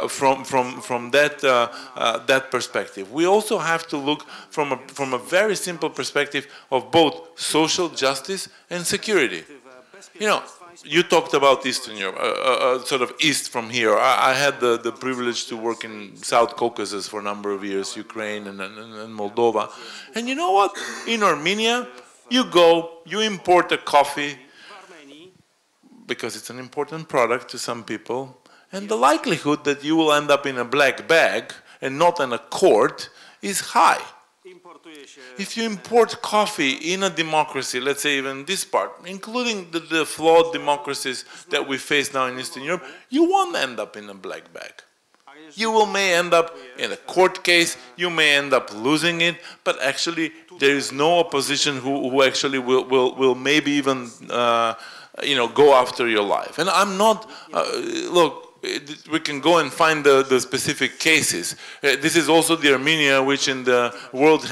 from that perspective. We also have to look from a very simple perspective of both social justice and security. You know, you talked about Eastern Europe, sort of east from here. I had the privilege to work in South Caucasus for a number of years, Ukraine and Moldova. And you know what? In Armenia, you go, you import a coffee, because it's an important product to some people, and the likelihood that you will end up in a black bag and not in a court is high. If you import coffee in a democracy, let's say even this part, including the flawed democracies that we face now in Eastern Europe, you won't end up in a black bag. You may end up in a court case, you may end up losing it, but actually there is no opposition who actually will maybe even you know, go after your life. And I'm not, look, we can go and find the specific cases. This is also the Armenia which in the world,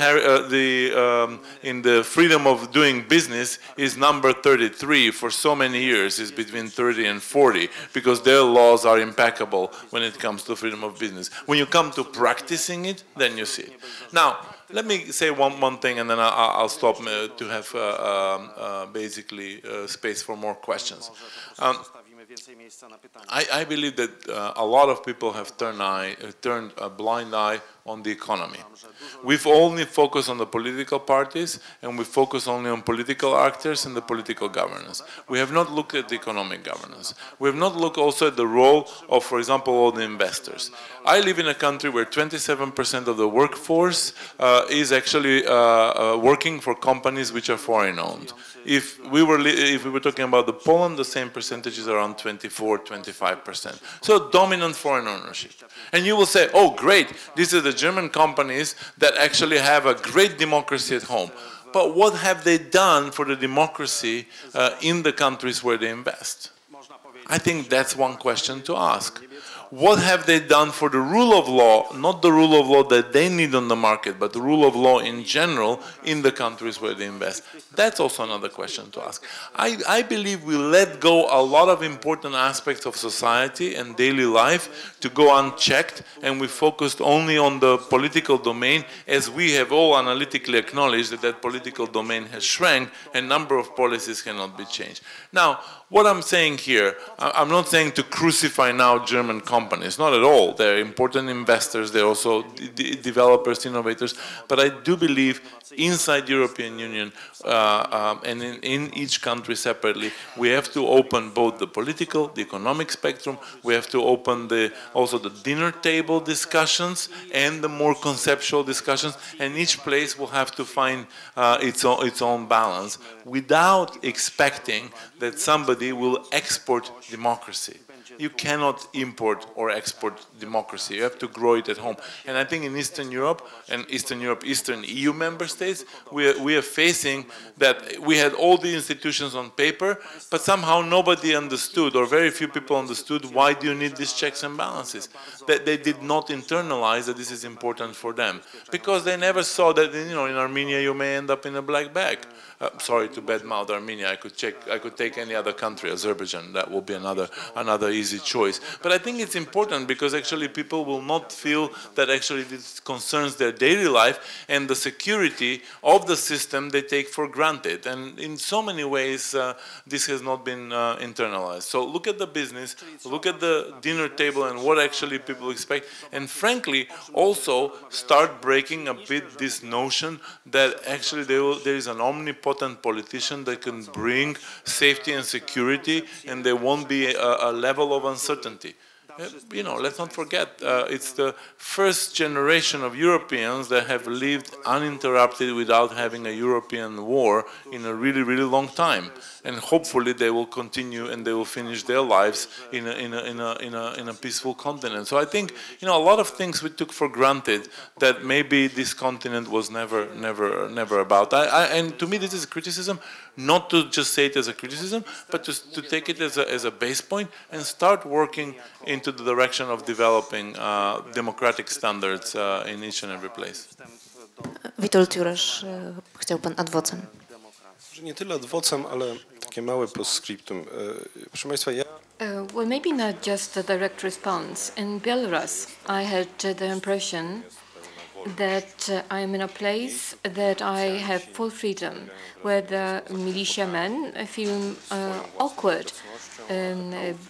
in the freedom of doing business is number 33 for so many years, is between 30 and 40, because their laws are impeccable when it comes to freedom of business. When you come to practicing it, then you see it. Now, let me say one thing, and then I'll stop to have basically space for more questions. I believe that a lot of people have turned a blind eye on the economy. We've only focused on the political parties, and we focus only on political actors and the political governance. We have not looked at the economic governance. We have not looked also at the role of, for example, all the investors. I live in a country where 27% of the workforce is actually working for companies which are foreign-owned. If we were talking about the Poland, the same percentage is around 24–25%. So dominant foreign ownership. And you will say, oh great, these are the German companies that actually have a great democracy at home. But what have they done for the democracy in the countries where they invest? I think that's one question to ask. What have they done for the rule of law, not the rule of law that they need on the market, but the rule of law in general in the countries where they invest? That's also another question to ask. I believe we let go a lot of important aspects of society and daily life to go unchecked, and we focused only on the political domain, as we have all analytically acknowledged that that political domain has shrank and number of policies cannot be changed. Now, what I'm saying here, I'm not saying to crucify now German companies, not at all. They're important investors, they're also developers, innovators, but I do believe inside European Union and in each country separately, we have to open both the political, the economic spectrum, we have to open also the dinner table discussions and the more conceptual discussions, and each place will have to find its own balance without expecting that somebody will export democracy. You cannot import or export democracy. You have to grow it at home. And I think in Eastern Europe, Eastern EU member states, we are facing that we had all the institutions on paper, but somehow nobody understood, or very few people understood, why do you need these checks and balances? That they did not internalize that this is important for them. Because they never saw that, you know, in Armenia you may end up in a black bag. Sorry to badmouth Armenia. I could take any other country, Azerbaijan. That will be another easy choice. But I think it's important because actually people will not feel that actually this concerns their daily life, and the security of the system they take for granted. And in so many ways, this has not been internalized. So look at the business, look at the dinner table and what actually people expect. And frankly, also start breaking a bit this notion that actually there is an omnipotent politician that can bring safety and security, and there won't be a level of uncertainty. You know, let's not forget, it's the first generation of Europeans that have lived uninterrupted without having a European war in a really, really long time. And hopefully they will continue and they will finish their lives in a peaceful continent. So I think, you know, a lot of things we took for granted that maybe this continent was never about. And to me this is a criticism, not to just say it as a criticism, but to take it as a base point and start working into the direction of developing democratic standards in each and every place. Witold, Jurasz, chciał pan ad vocem. Że nie tyle ad vocem, ale takie małe postscriptum. Proszę Państwa, ja... Well, maybe not just a direct response. In Belarus, I had the impression that I am in a place that I have full freedom, where the militiamen feel awkward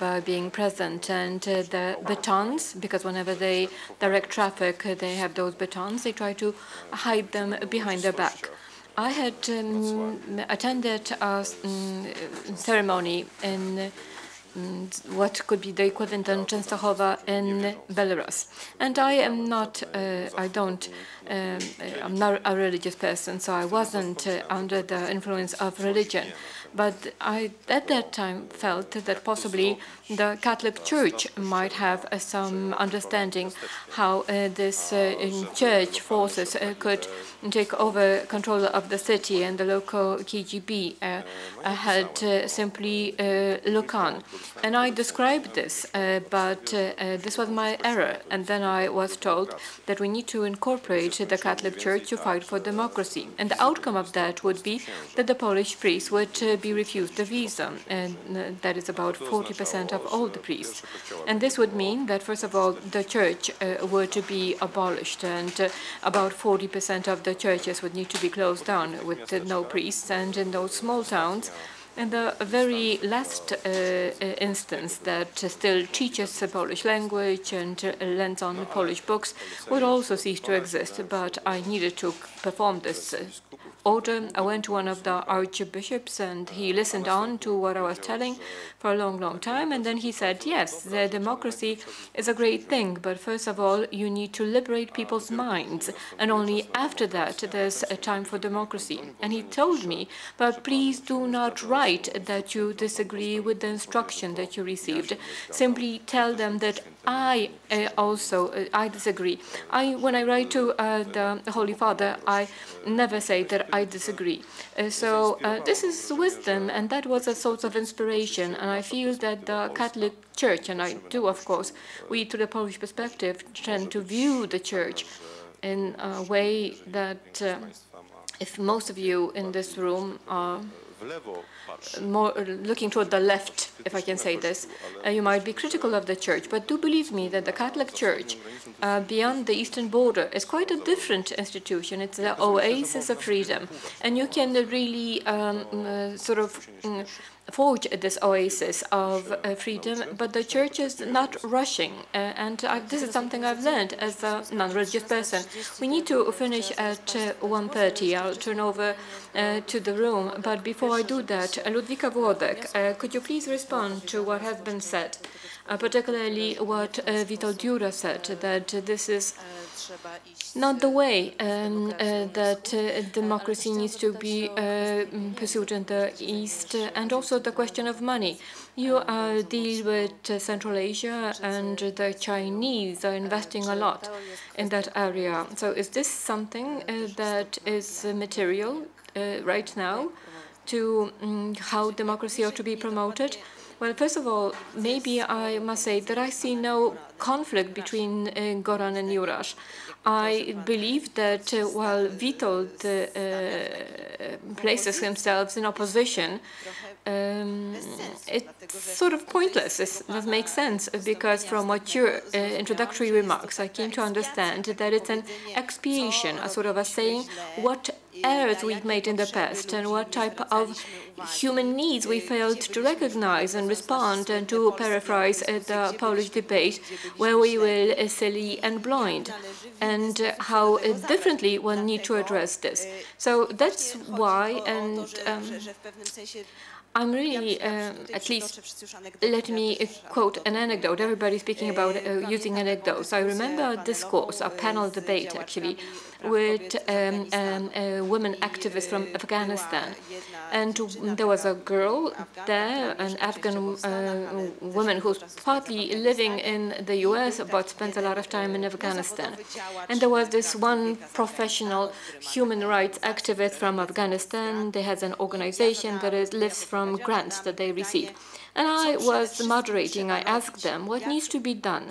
by being present, and the batons, because whenever they direct traffic, they have those batons, they try to hide them behind their back. I had attended a ceremony in what could be the equivalent in Częstochowa in Belarus. And I am not, I'm not a religious person, so I wasn't under the influence of religion. But I, at that time, felt that possibly the Catholic Church might have some understanding how this church forces could take over control of the city, and the local KGB had simply look on. And I described this, but this was my error. And then I was told that we need to incorporate the Catholic Church to fight for democracy. And the outcome of that would be that the Polish priests would be refused the visa, and that is about 40% of all the priests. And this would mean that, first of all, the church would be abolished, and about 40% of the churches would need to be closed down with no priests. And in those small towns, and the very last instance that still teaches the Polish language and lends on Polish books would also cease to exist. But I needed to perform this order. I went to one of the archbishops, and he listened on to what I was telling for a long, long time. And then he said, yes, the democracy is a great thing, but first of all, you need to liberate people's minds. And only after that, there's a time for democracy. And he told me, but please do not write that you disagree with the instruction that you received. Simply tell them that I disagree. When I write to the Holy Father, I never say that I disagree. So this is wisdom, and that was a source of inspiration. And I feel that the Catholic Church, and I do, of course, we, to the Polish perspective, tend to view the Church in a way that if most of you in this room are more looking toward the left, if I can say this, you might be critical of the church. But do believe me that the Catholic Church beyond the eastern border is quite a different institution. It's the oasis of freedom. And you can really forge this oasis of freedom, but the church is not rushing. This is something I've learned as a non-religious person. We need to finish at 1:30. I'll turn over to the room. But before I do that, Ludwika, Włodek, could you please respond to what has been said, particularly what Witold said, that this is not the way that democracy needs to be pursued in the East, and also the question of money. You deal with Central Asia, and the Chinese are investing a lot in that area. So is this something that is material right now to how democracy ought to be promoted? Well, first of all, maybe I must say that I see no conflict between Goran and Jurasz. I believe that while Witold places himself in opposition, it's sort of pointless. It doesn't make sense, because from what your introductory remarks, I came to understand that it's an expiation, a sort of a saying what errors we've made in the past and what type of human needs we failed to recognize and respond, and to paraphrase the Polish debate, where we were silly and blind, and how differently one needs to address this. So that's why, and I'm really, at least, let me quote an anecdote. Everybody's speaking about using anecdotes. I remember a discourse, a panel debate, actually, with a women activist from Afghanistan. And there was a girl there, an Afghan woman who's partly living in the US, but spends a lot of time in Afghanistan. And there was this one professional human rights activist from Afghanistan. They has an organization that lives from grants that they receive. And I was moderating. I asked them what needs to be done.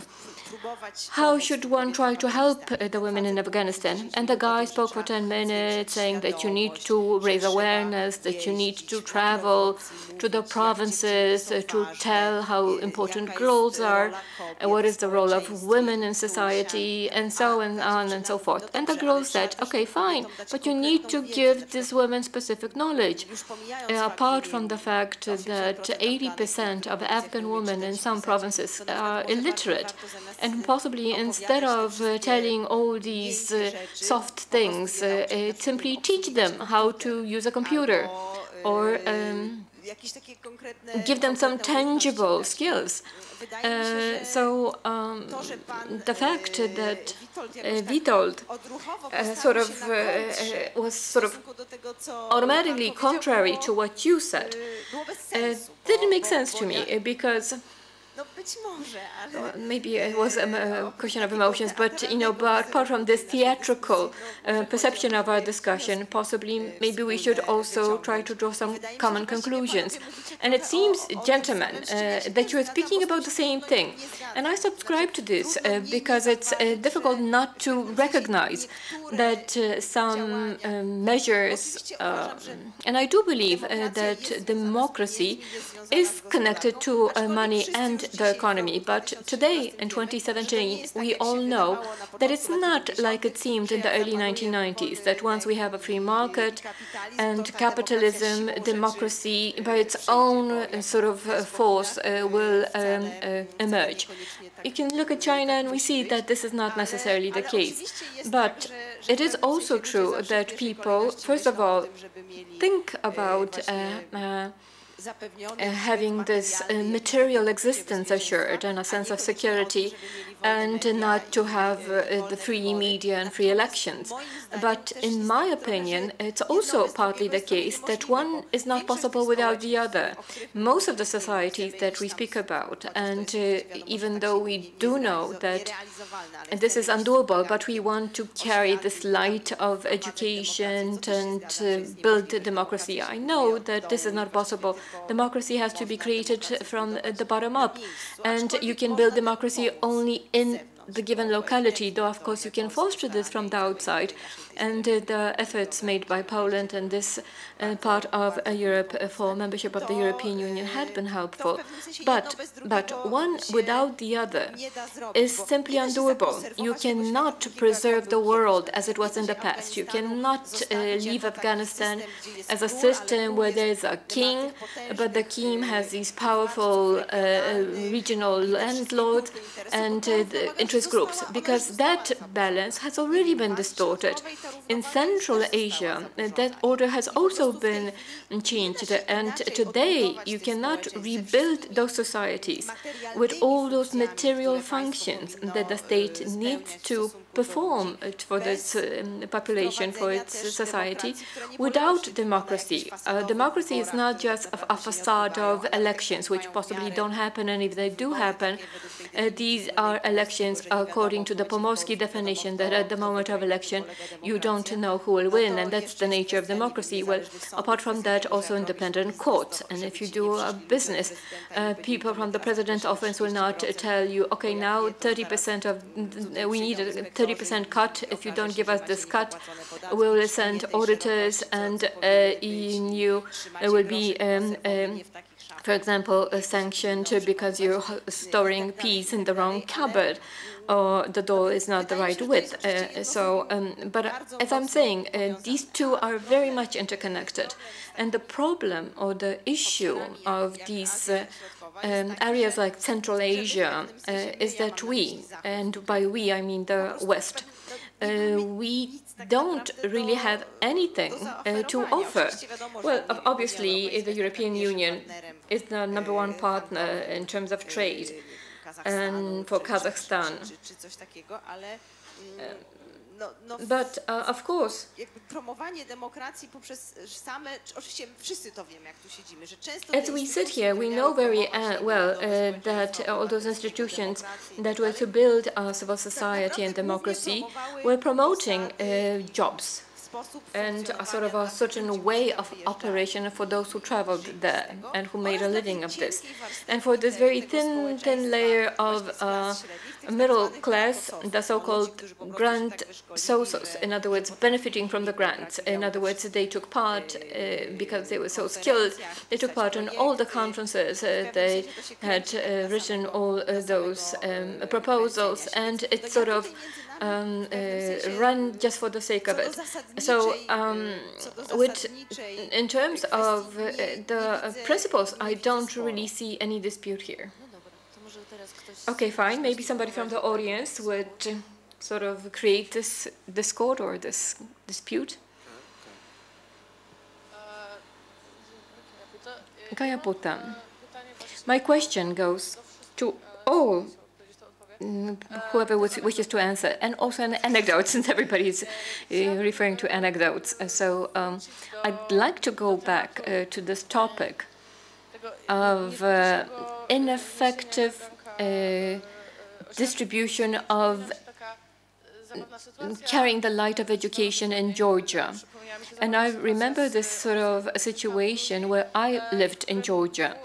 how should one try to help the women in Afghanistan? And the guy spoke for 10 minutes, saying that you need to raise awareness, that you need to travel to the provinces to tell how important girls are, what is the role of women in society, and so on and so forth. And the girl said, okay, fine, but you need to give these women specific knowledge. Apart from the fact that 80% of Afghan women in some provinces are illiterate, and possibly instead of telling all these soft things, simply teach them how to use a computer or give them some tangible skills. The fact that Witold was sort of automatically contrary to what you said didn't make sense to me, because maybe it was a question of emotions, but but apart from this theatrical perception of our discussion, possibly maybe we should also try to draw some common conclusions. And it seems, gentlemen, that you are speaking about the same thing, and I subscribe to this because it's difficult not to recognize that some measures, and I do believe that democracy is connected to money and the economy. But today, in 2017, we all know that it's not like it seemed in the early 1990s, that once we have a free market and capitalism, democracy by its own sort of force will emerge. You can look at China and we see that this is not necessarily the case. But it is also true that people, first of all, think about having this material existence assured and a sense of security, and not to have the free media and free elections. But in my opinion, it's also partly the case that one is not possible without the other. Most of the societies that we speak about, and even though we do know that this is undoable, but we want to carry this light of education and build democracy. I know that this is not possible. Democracy has to be created from the bottom up, and you can build democracy only in the given locality, though of course you can foster this from the outside. And the efforts made by Poland and this part of Europe for membership of the European Union had been helpful. But one without the other is simply undoable. You cannot preserve the world as it was in the past. You cannot leave Afghanistan as a system where there is a king, but the king has these powerful regional landlords and interest groups, because that balance has already been distorted. In Central Asia, that order has also been changed, and today you cannot rebuild those societies with all those material functions that the state needs to perform for this population, for its society, without democracy. Democracy is not just a facade of elections, which possibly don't happen, and if they do happen, these are elections according to the Pomorsky definition, that at the moment of election you don't know who will win, and that's the nature of democracy. Well, apart from that, also independent courts. And if you do a business, people from the president's office will not tell you, okay, now 30% of, we need a 30% cut. If you don't give us this cut, we will send auditors, and you will be for example, sanctioned because you're storing peas in the wrong cupboard, or the door is not the right width. But as I'm saying, these two are very much interconnected. And the problem or the issue of these areas like Central Asia is that we, and by we I mean the West, we don't really have anything to offer. Well, obviously, the European Union is the #1 partner in terms of trade, and for Kazakhstan. But of course, as we sit here, we know very well that all those institutions that were to build our civil society and democracy were promoting jobs. and a sort of a certain way of operation for those who traveled there and who made a living of this. And for this very thin layer of middle class, the so-called grant socios, in other words, benefiting from the grants. In other words, they took part, because they were so skilled, they took part in all the conferences, they had written all those proposals, and it sort of run just for the sake of it. So, in terms of the principles, I don't really see any dispute here. Okay, fine. Maybe somebody from the audience would sort of create this discord or this dispute. My question goes to all whoever wishes to answer, and also an anecdote, since everybody is referring to anecdotes. So I'd like to go back to this topic of ineffective distribution of carrying the light of education in Georgia. And I remember this sort of a situation where I lived in Georgia,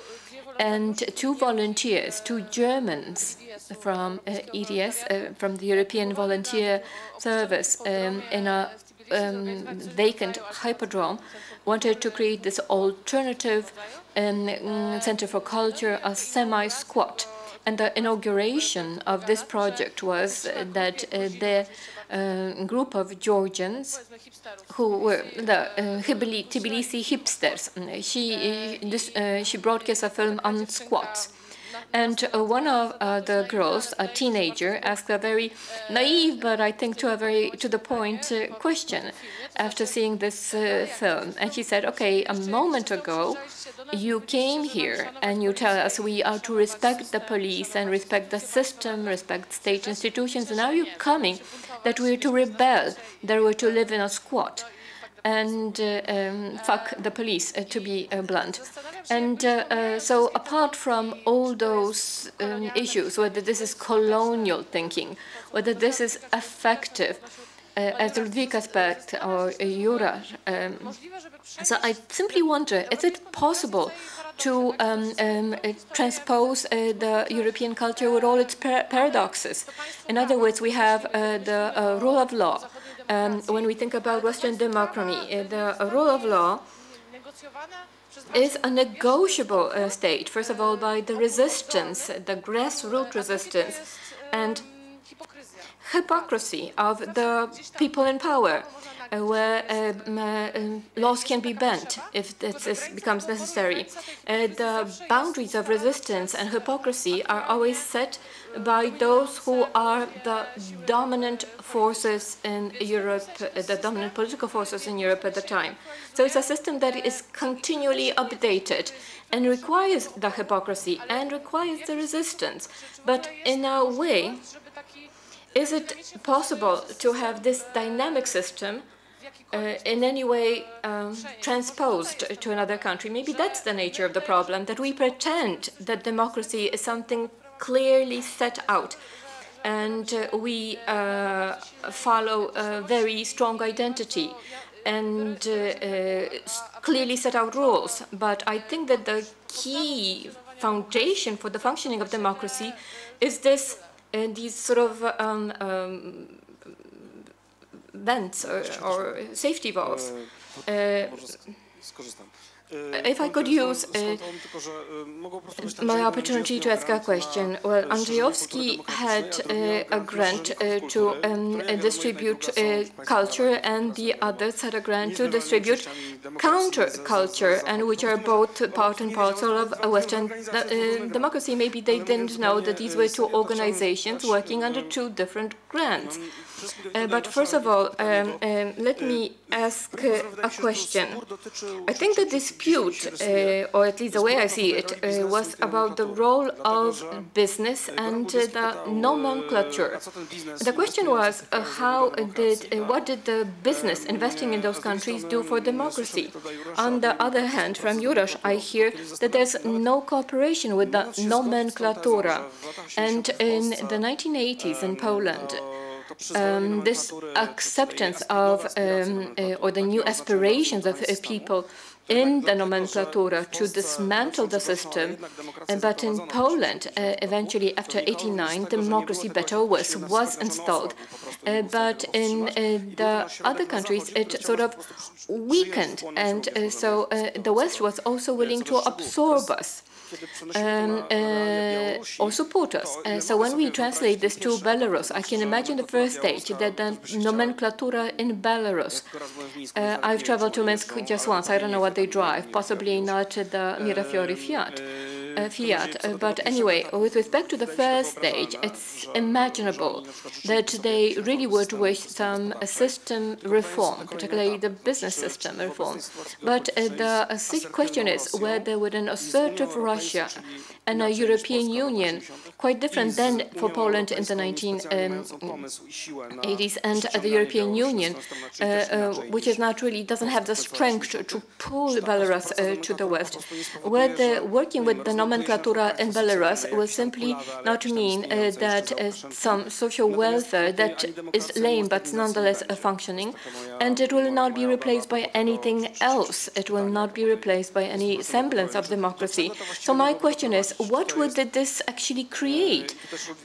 and two volunteers, two Germans from EDS, from the European Volunteer Service, in a vacant hippodrome, wanted to create this alternative Center for Culture, a semi-squat. And the inauguration of this project was that the group of Georgians who were the Tbilisi hipsters. She broadcast a film on squats. And one of the girls, a teenager, asked a very naive, but I think to the point question after seeing this film. And she said, okay, a moment ago, you came here and you tell us we are to respect the police and respect the system, respect state institutions. And now you're coming that we're to rebel, that we're to live in a squat and fuck the police, to be blunt. And so apart from all those issues, whether this is colonial thinking, whether this is effective, as Ludwika aspect or Jurasz, so I simply wonder, is it possible to transpose the European culture with all its paradoxes? In other words, we have the rule of law. When we think about Western democracy, the rule of law is a negotiable state, first of all, by the resistance, the grassroots resistance, and hypocrisy of the people in power, where laws can be bent if this becomes necessary. The boundaries of resistance and hypocrisy are always set by those who are the dominant forces in Europe, the dominant political forces in Europe at the time. So it's a system that is continually updated and requires the hypocrisy and requires the resistance. But in a way, is it possible to have this dynamic system in any way transposed to another country? Maybe that's the nature of the problem, that we pretend that democracy is something clearly set out, and we follow a very strong identity and clearly set out rules. But I think that the key foundation for the functioning of democracy is this, these sort of vents or safety valves. If I could use my opportunity to ask a question. Well, Andrzejowski had a grant to distribute culture, and the others had a grant to distribute counter-culture, and which are both part and parcel of a Western democracy. Maybe they didn't know that these were two organizations working under two different grants. But first of all, let me ask a question. I think the dispute, or at least the way I see it, was about the role of business and the nomenclature. The question was, what did the business investing in those countries do for democracy? On the other hand, from Jurasz, I hear that there's no cooperation with the nomenclatura. And in the 1980s in Poland, this acceptance of or the new aspirations of people in the nomenklatura to dismantle the system, but in Poland, eventually after '89, democracy, better or worse, was installed. But in the other countries, it sort of weakened, and so the West was also willing to absorb us. Or support us. So when we translate this to Belarus, I can imagine the first stage, that the nomenklatura in Belarus. I've traveled to Minsk just once. I don't know what they drive. Possibly not the Mirafiori Fiat. But anyway, with respect to the first stage, it's imaginable that they really would wish some system reform, particularly the business system reform. But the question is whether with an assertive Russia and a European Union, quite different than for Poland in the 1980s, and the European Union, which is not really, doesn't have the strength to pull Belarus to the West, whether working with the nomenklatura in Belarus will simply not mean that some social welfare that is lame but nonetheless functioning, and it will not be replaced by anything else. It will not be replaced by any semblance of democracy. So my question is, what would this actually create?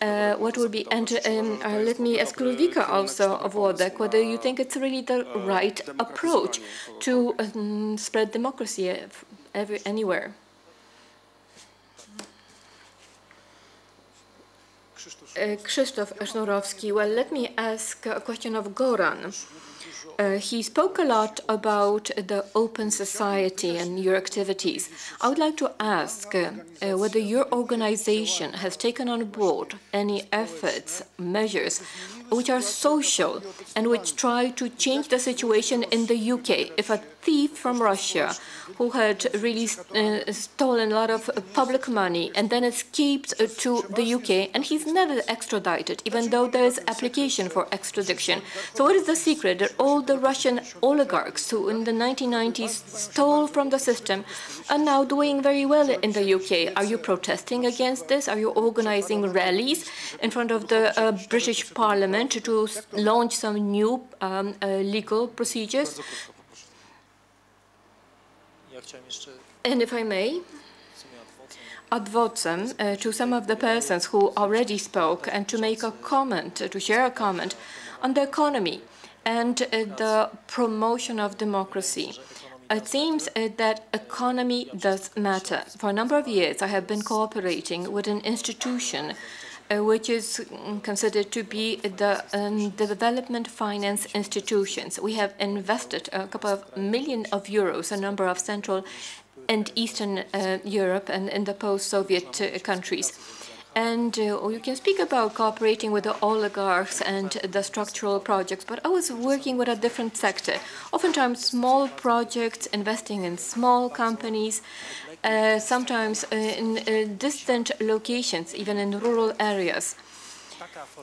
What would be, and let me ask Ludwika also of Włodek, whether you think it's really the right approach to spread democracy anywhere. Krzysztof Sznurowski. Well, let me ask a question of Goran. He spoke a lot about the open society and your activities. I would like to ask whether your organization has taken on board any efforts, measures, which are social and which try to change the situation in the UK. If a thief from Russia who had really stolen a lot of public money and then escaped to the UK, and he's never extradited, even though there is application for extradition. So what is the secret that all the Russian oligarchs who in the 1990s stole from the system are now doing very well in the UK? Are you protesting against this? Are you organizing rallies in front of the British Parliament to launch some new legal procedures? And if I may, ad vocem to some of the persons who already spoke, and to make a comment, to share a comment on the economy and the promotion of democracy. It seems that economy does matter. For a number of years, I have been cooperating with an institution which is considered to be the development finance institutions. We have invested a couple of million of euros, a number of Central and Eastern Europe and in the post-Soviet countries. And you can speak about cooperating with the oligarchs and the structural projects, but I was working with a different sector. Oftentimes small projects, investing in small companies, sometimes in distant locations, even in rural areas.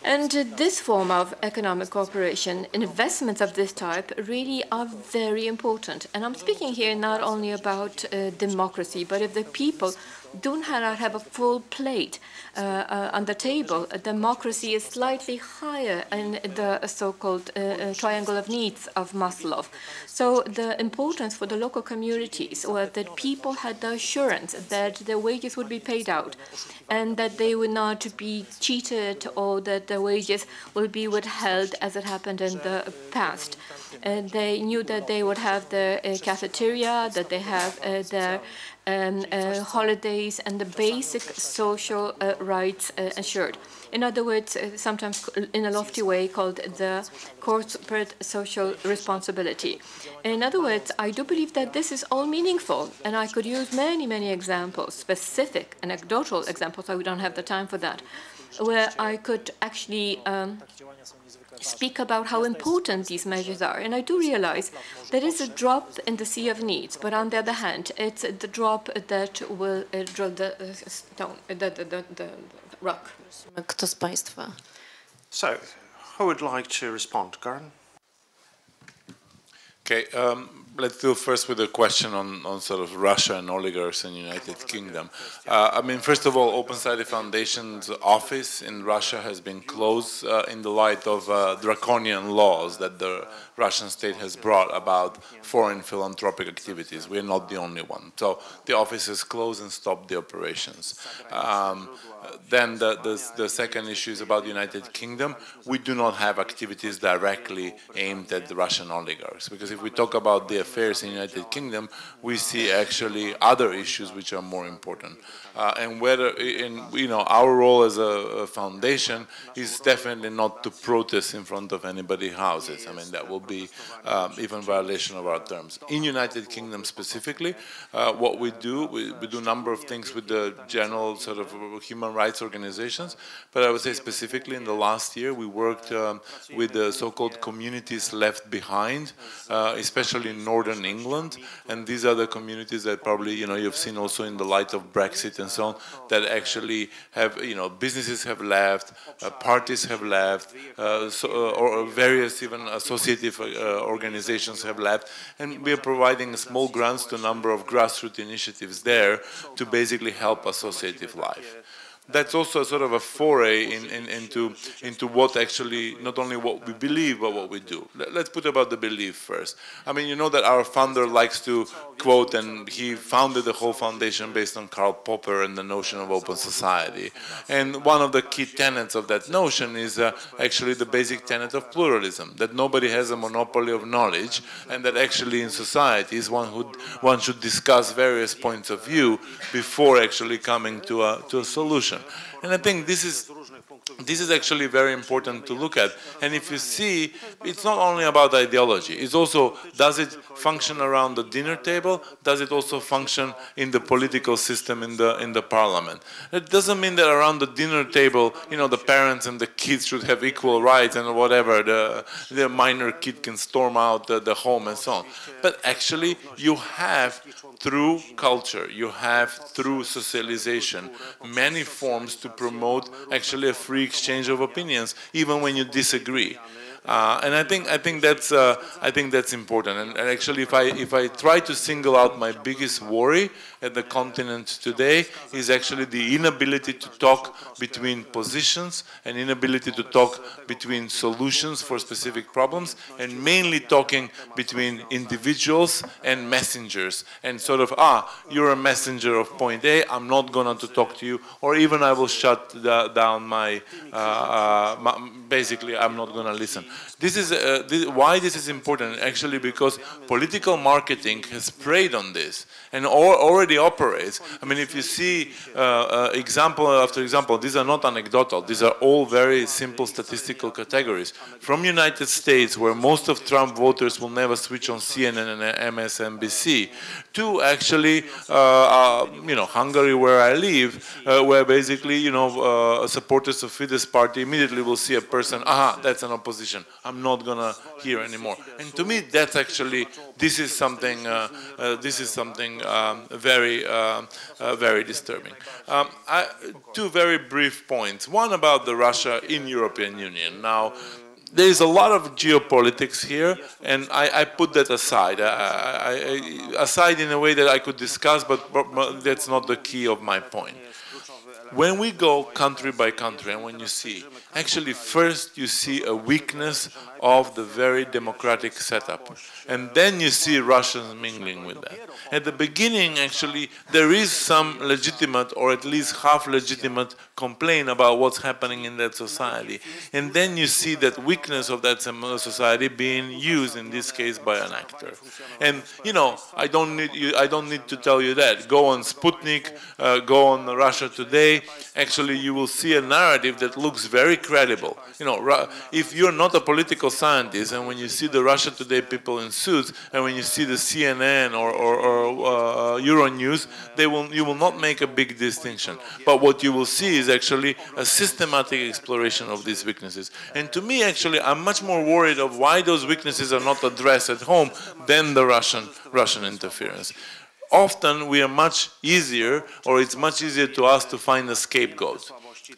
And this form of economic cooperation, investments of this type, really are very important. And I'm speaking here not only about democracy, but if the people do not have a full plate on the table, democracy is slightly higher in the so-called triangle of needs of Maslow. So the importance for the local communities was that people had the assurance that their wages would be paid out and that they would not be cheated or that the wages will be withheld as it happened in the past. They knew that they would have their cafeteria, that they have their holidays and the basic social rights assured. In other words, sometimes in a lofty way called the corporate social responsibility. In other words, I do believe that this is all meaningful, and I could use many, many examples, specific, anecdotal examples, so we don't have the time for that, where I could actually speak about how important these measures are. And I do realize that it's a drop in the sea of needs, but on the other hand, it's the drop that will draw the stone, the rock. Kto z Państwa? So, who would like to respond? Goran? Okay, let's do first with a question on sort of Russia and oligarchs in the United Kingdom. I mean, first of all, Open Society Foundation's office in Russia has been closed in the light of draconian laws that the Russian state has brought about foreign philanthropic activities. We're not the only one. So the office is closed and stopped the operations. Then the second issue is about the United Kingdom. We do not have activities directly aimed at the Russian oligarchs, because if we talk about the affairs in the United Kingdom, we see actually other issues which are more important. And whether, our role as a foundation is definitely not to protest in front of anybody's houses. I mean, that will be even violation of our terms. In United Kingdom specifically, what we do a number of things with the general sort of human rights organizations, but I would say specifically in the last year, we worked with the so-called communities left behind, especially in Northern England, and these are the communities that probably, you've seen also in the light of Brexit and so on, that actually have, businesses have left, parties have left, or various even associative organizations have left, and we are providing small grants to a number of grassroots initiatives there to basically help associative life. That's also sort of a foray into what actually, not only what we believe, but what we do. Let's put about the belief first. I mean, you know that our founder likes to quote, and he founded the whole foundation based on Karl Popper and the notion of open society. And one of the key tenets of that notion is actually the basic tenet of pluralism, that nobody has a monopoly of knowledge, and that actually in societies one should discuss various points of view before actually coming to a solution. And I think this is actually very important to look at. And if you see, it's not only about ideology. It's also, does it function around the dinner table? Does it also function in the political system in the parliament? It doesn't mean that around the dinner table, the parents and the kids should have equal rights and whatever. The minor kid can storm out the home and so on. But actually, you have, through culture, you have, through socialization, many forms to promote actually a free exchange of opinions, even when you disagree. And I think that's important. And actually, if I try to single out my biggest worry at the continent today, is actually the inability to talk between positions and inability to talk between solutions for specific problems, and mainly talking between individuals and messengers. And sort of, you're a messenger of point A, I'm not going to talk to you, or even I will shut down basically I'm not going to listen. This is why this is important, actually, because political marketing has preyed on this and already operates. I mean, if you see example after example, these are not anecdotal, these are all very simple statistical categories. From United States, where most of Trump voters will never switch on CNN and MSNBC, to actually, Hungary, where I live, where basically, supporters of Fidesz party immediately will see a person, that's an opposition. I'm not gonna hear anymore. And to me, that's actually, this is something very, very disturbing. Two very brief points. One about the Russia in European Union. Now, there is a lot of geopolitics here, and I put that aside. Aside in a way that I could discuss, but that's not the key of my point. When we go country by country, and when you see, actually first you see a weakness of the very democratic setup, and then you see Russians mingling with that. At the beginning, actually, there is some legitimate, or at least half-legitimate, complaint about what's happening in that society, and then you see that weakness of that society being used, in this case, by an actor. And I don't need to tell you that. Go on Sputnik, go on Russia Today. Actually, you will see a narrative that looks very credible. If you're not a political scientist, and when you see the Russia Today people in suits, and when you see the CNN or Euronews, you will not make a big distinction. But what you will see is actually a systematic exploration of these weaknesses. And to me, actually, I'm much more worried of why those weaknesses are not addressed at home than the Russian interference. Often we are much easier, or it's much easier to us to find a scapegoat.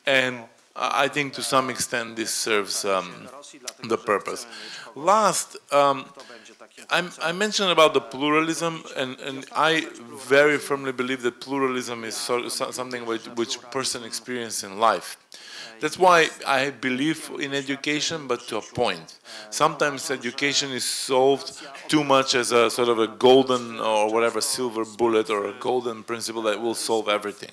And I think to some extent this serves the purpose. Last, I mentioned about the pluralism, and I very firmly believe that pluralism is something which a person experiences in life. That's why I believe in education, but to a point. Sometimes education is solved too much as a sort of a golden or whatever silver bullet or a golden principle that will solve everything.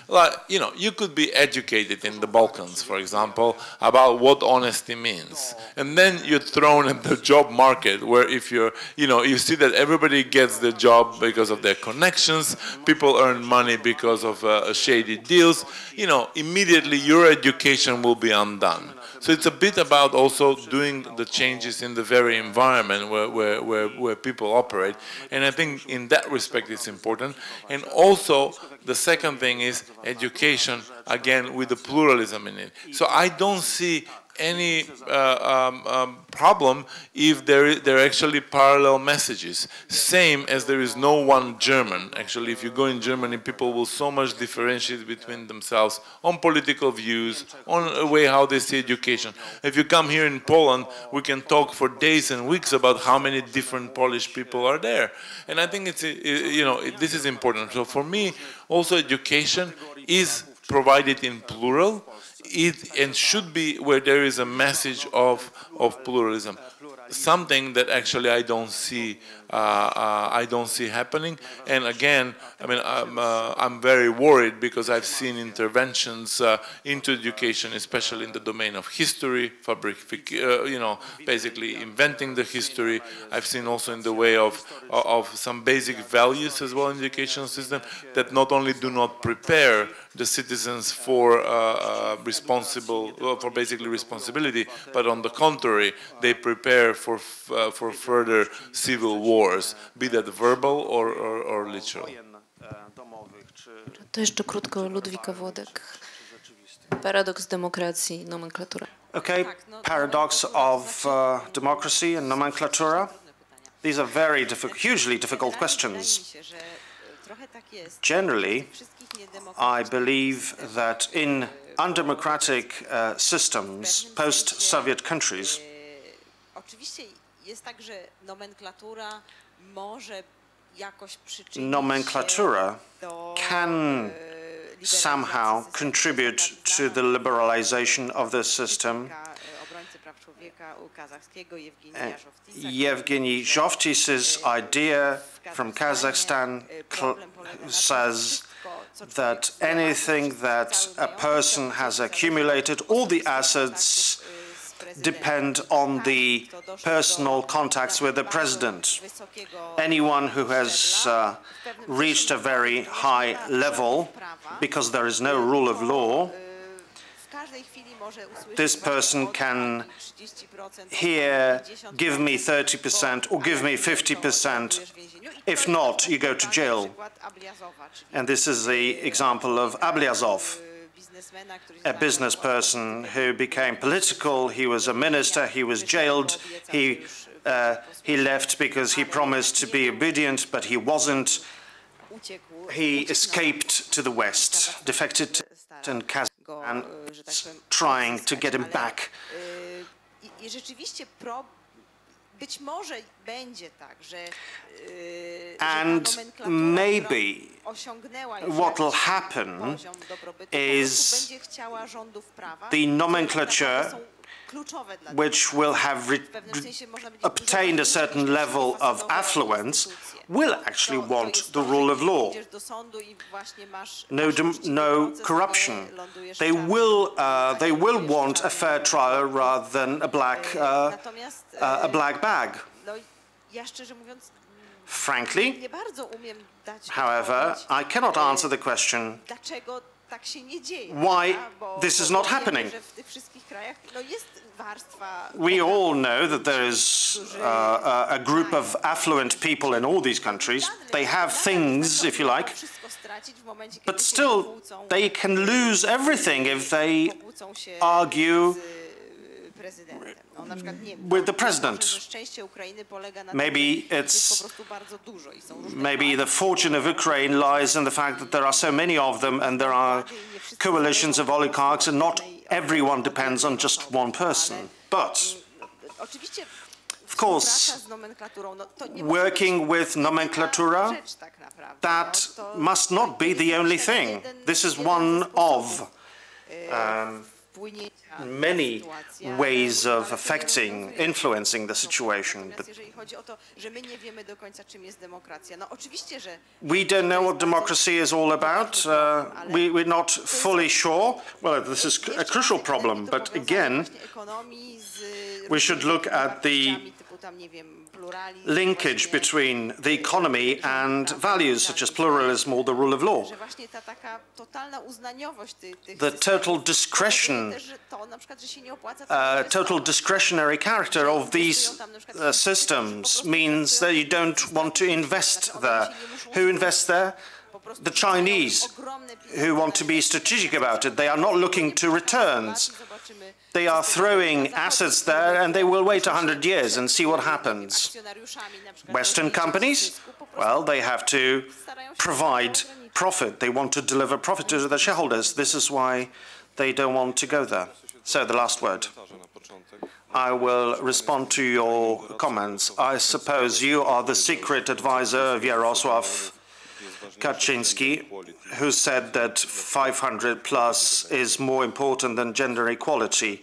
Like, you know, you could be educated in the Balkans, for example, about what honesty means. And then you're thrown in the job market where if you're, you know, you see that everybody gets the job because of their connections, people earn money because of shady deals, you know, immediately your education will be undone. So it's a bit about also doing the changes in the very environment where people operate. And I think in that respect it's important. And also the second thing is education, again, with the pluralism in it. So I don't see any problem if there are actually parallel messages. Same as there is no one German. Actually, if you go in Germany, people will so much differentiate between themselves on political views, on the way how they see education. If you come here in Poland, we can talk for days and weeks about how many different Polish people are there. And I think it's, you know, this is important. So for me, also education is provided in plural. And should be where there is a message of pluralism, something that actually I don't see happening. And again, I mean, I'm very worried because I've seen interventions into education, especially in the domain of history, you know, basically inventing the history. I've seen also in the way of some basic values as well in the education system that not only do not prepare the citizens for basically responsibility, but on the contrary, they prepare for further civil wars, be that verbal or literal. To jeszcze krótko Ludwika, Włodek. Paradoks demokracji, nomenklatura. Okay, paradox of democracy and nomenclatura. These are very hugely difficult questions. Generally, I believe that in undemocratic systems, post-Soviet countries, nomenclatura can somehow contribute to the liberalization of the system. Yevgeny Zhovtis's idea from Kazakhstan says that anything that a person has accumulated, all the assets depend on the personal contacts with the president. Anyone who has reached a very high level, because there is no rule of law, this person can here give me 30% or give me 50%. If not, you go to jail. And this is the example of Ablyazov, a business person who became political. He was a minister. He was jailed. He left because he promised to be obedient, but he wasn't. He escaped to the West, defected to Kazakhstan, trying to get him back. And maybe what will happen is the nomenclature, which will have obtained a certain level of affluence, will actually want the rule of law. No corruption. They will want a fair trial rather than a black bag. Frankly, however, I cannot answer the question why this is not happening. We all know that there is a group of affluent people in all these countries. They have things, if you like, but still they can lose everything if they argue with the president. Maybe the fortune of Ukraine lies in the fact that there are so many of them and there are coalitions of oligarchs, and not everyone depends on just one person. But, of course, working with nomenklatura, that must not be the only thing. This is one of many ways of affecting, influencing the situation. But we don't know what democracy is all about. We're not fully sure. Well, this is a crucial problem, but again, we should look at the linkage between the economy and values such as pluralism or the rule of law. The total discretionary character of these systems means that you don't want to invest there. Who invests there? The Chinese, who want to be strategic about it. They are not looking to returns. They are throwing assets there and they will wait 100 years and see what happens. Western companies, well, they have to provide profit. They want to deliver profit to their shareholders. This is why they don't want to go there. So the last word. I will respond to your comments. I suppose you are the secret advisor of Jarosław Kaczyński, who said that 500 plus is more important than gender equality.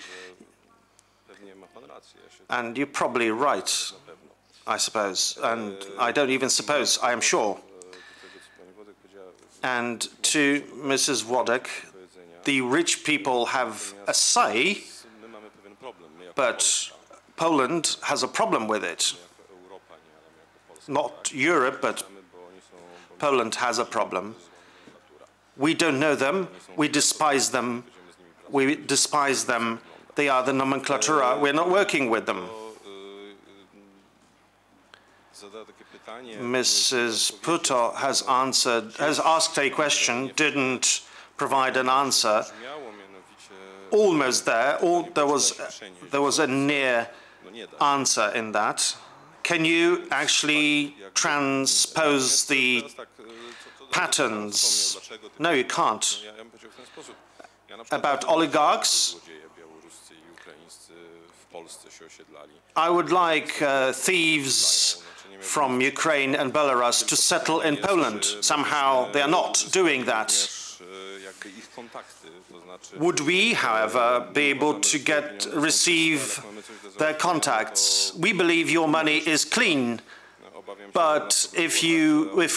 And you're probably right, I suppose. And I don't even suppose, I am sure. And to Mrs. Włodek, the rich people have a say, but Poland has a problem with it. Not Europe, but Poland has a problem. We don't know them. We despise them. We despise them. They are the nomenklatura. We're not working with them. Mrs. Puto has asked a question, didn't provide an answer. Almost there. There was a near answer in that. Can you actually transpose the patterns? No, you can't. About oligarchs, I would like thieves from Ukraine and Belarus to settle in Poland. Somehow they are not doing that. Would we, however, be able to receive their contacts? We believe your money is clean, but if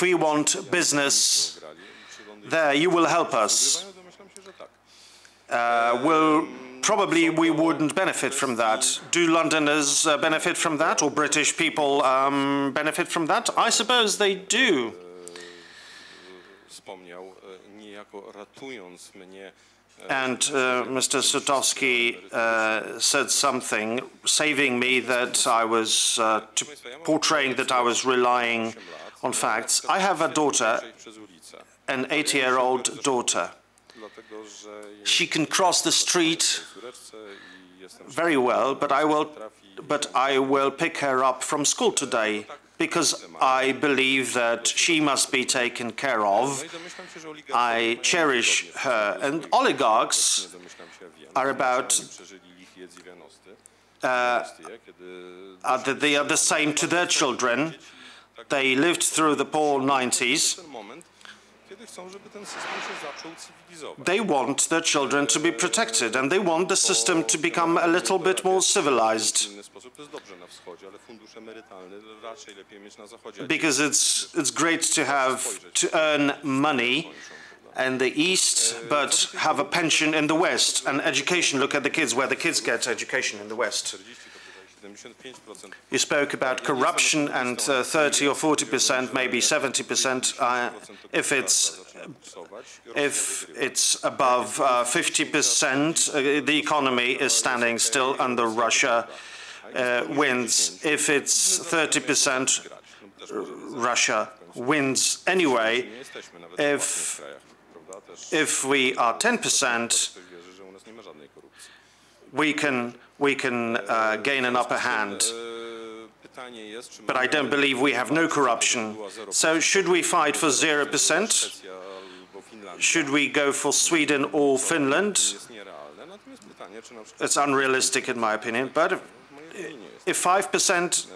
we want business there, you will help us. Probably we wouldn't benefit from that. Do Londoners benefit from that, or British people benefit from that? I suppose they do. And Mr. Sutowski said something, saving me that I was portraying that I was relying on facts. I have a daughter, an 8-year-old daughter. She can cross the street very well, but I will pick her up from school today because I believe that she must be taken care of. I cherish her. And oligarchs are they are the same to their children. They lived through the poor 90s. They want their children to be protected, and they want the system to become a little bit more civilized. Because it's great to earn money in the East, but have a pension in the West, and education. Look at the kids, where the kids get education in the West. You spoke about corruption and 30 or 40%, maybe 70%. If it's above 50%, the economy is standing still under Russia wins. If it's 30%, Russia wins anyway. If we are 10%, we can gain an upper hand. But I don't believe we have no corruption. So should we fight for 0%? Should we go for Sweden or Finland? It's unrealistic in my opinion, but if 5%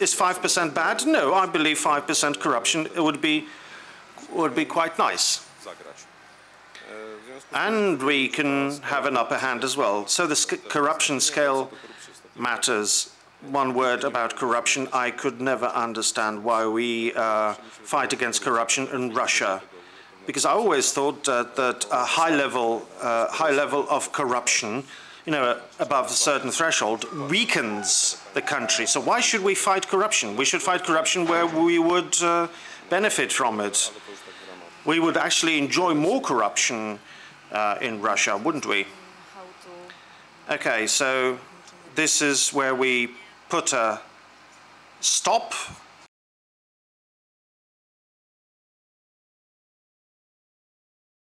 is 5% bad? No, I believe 5% corruption would be quite nice. And we can have an upper hand as well. So the corruption scale matters. One word about corruption. I could never understand why we fight against corruption in Russia, because I always thought that a high level of corruption, above a certain threshold, weakens the country. So why should we fight corruption? We should fight corruption where we would benefit from it. We would actually enjoy more corruption in Russia, wouldn't we? Okay, so this is where we put a stop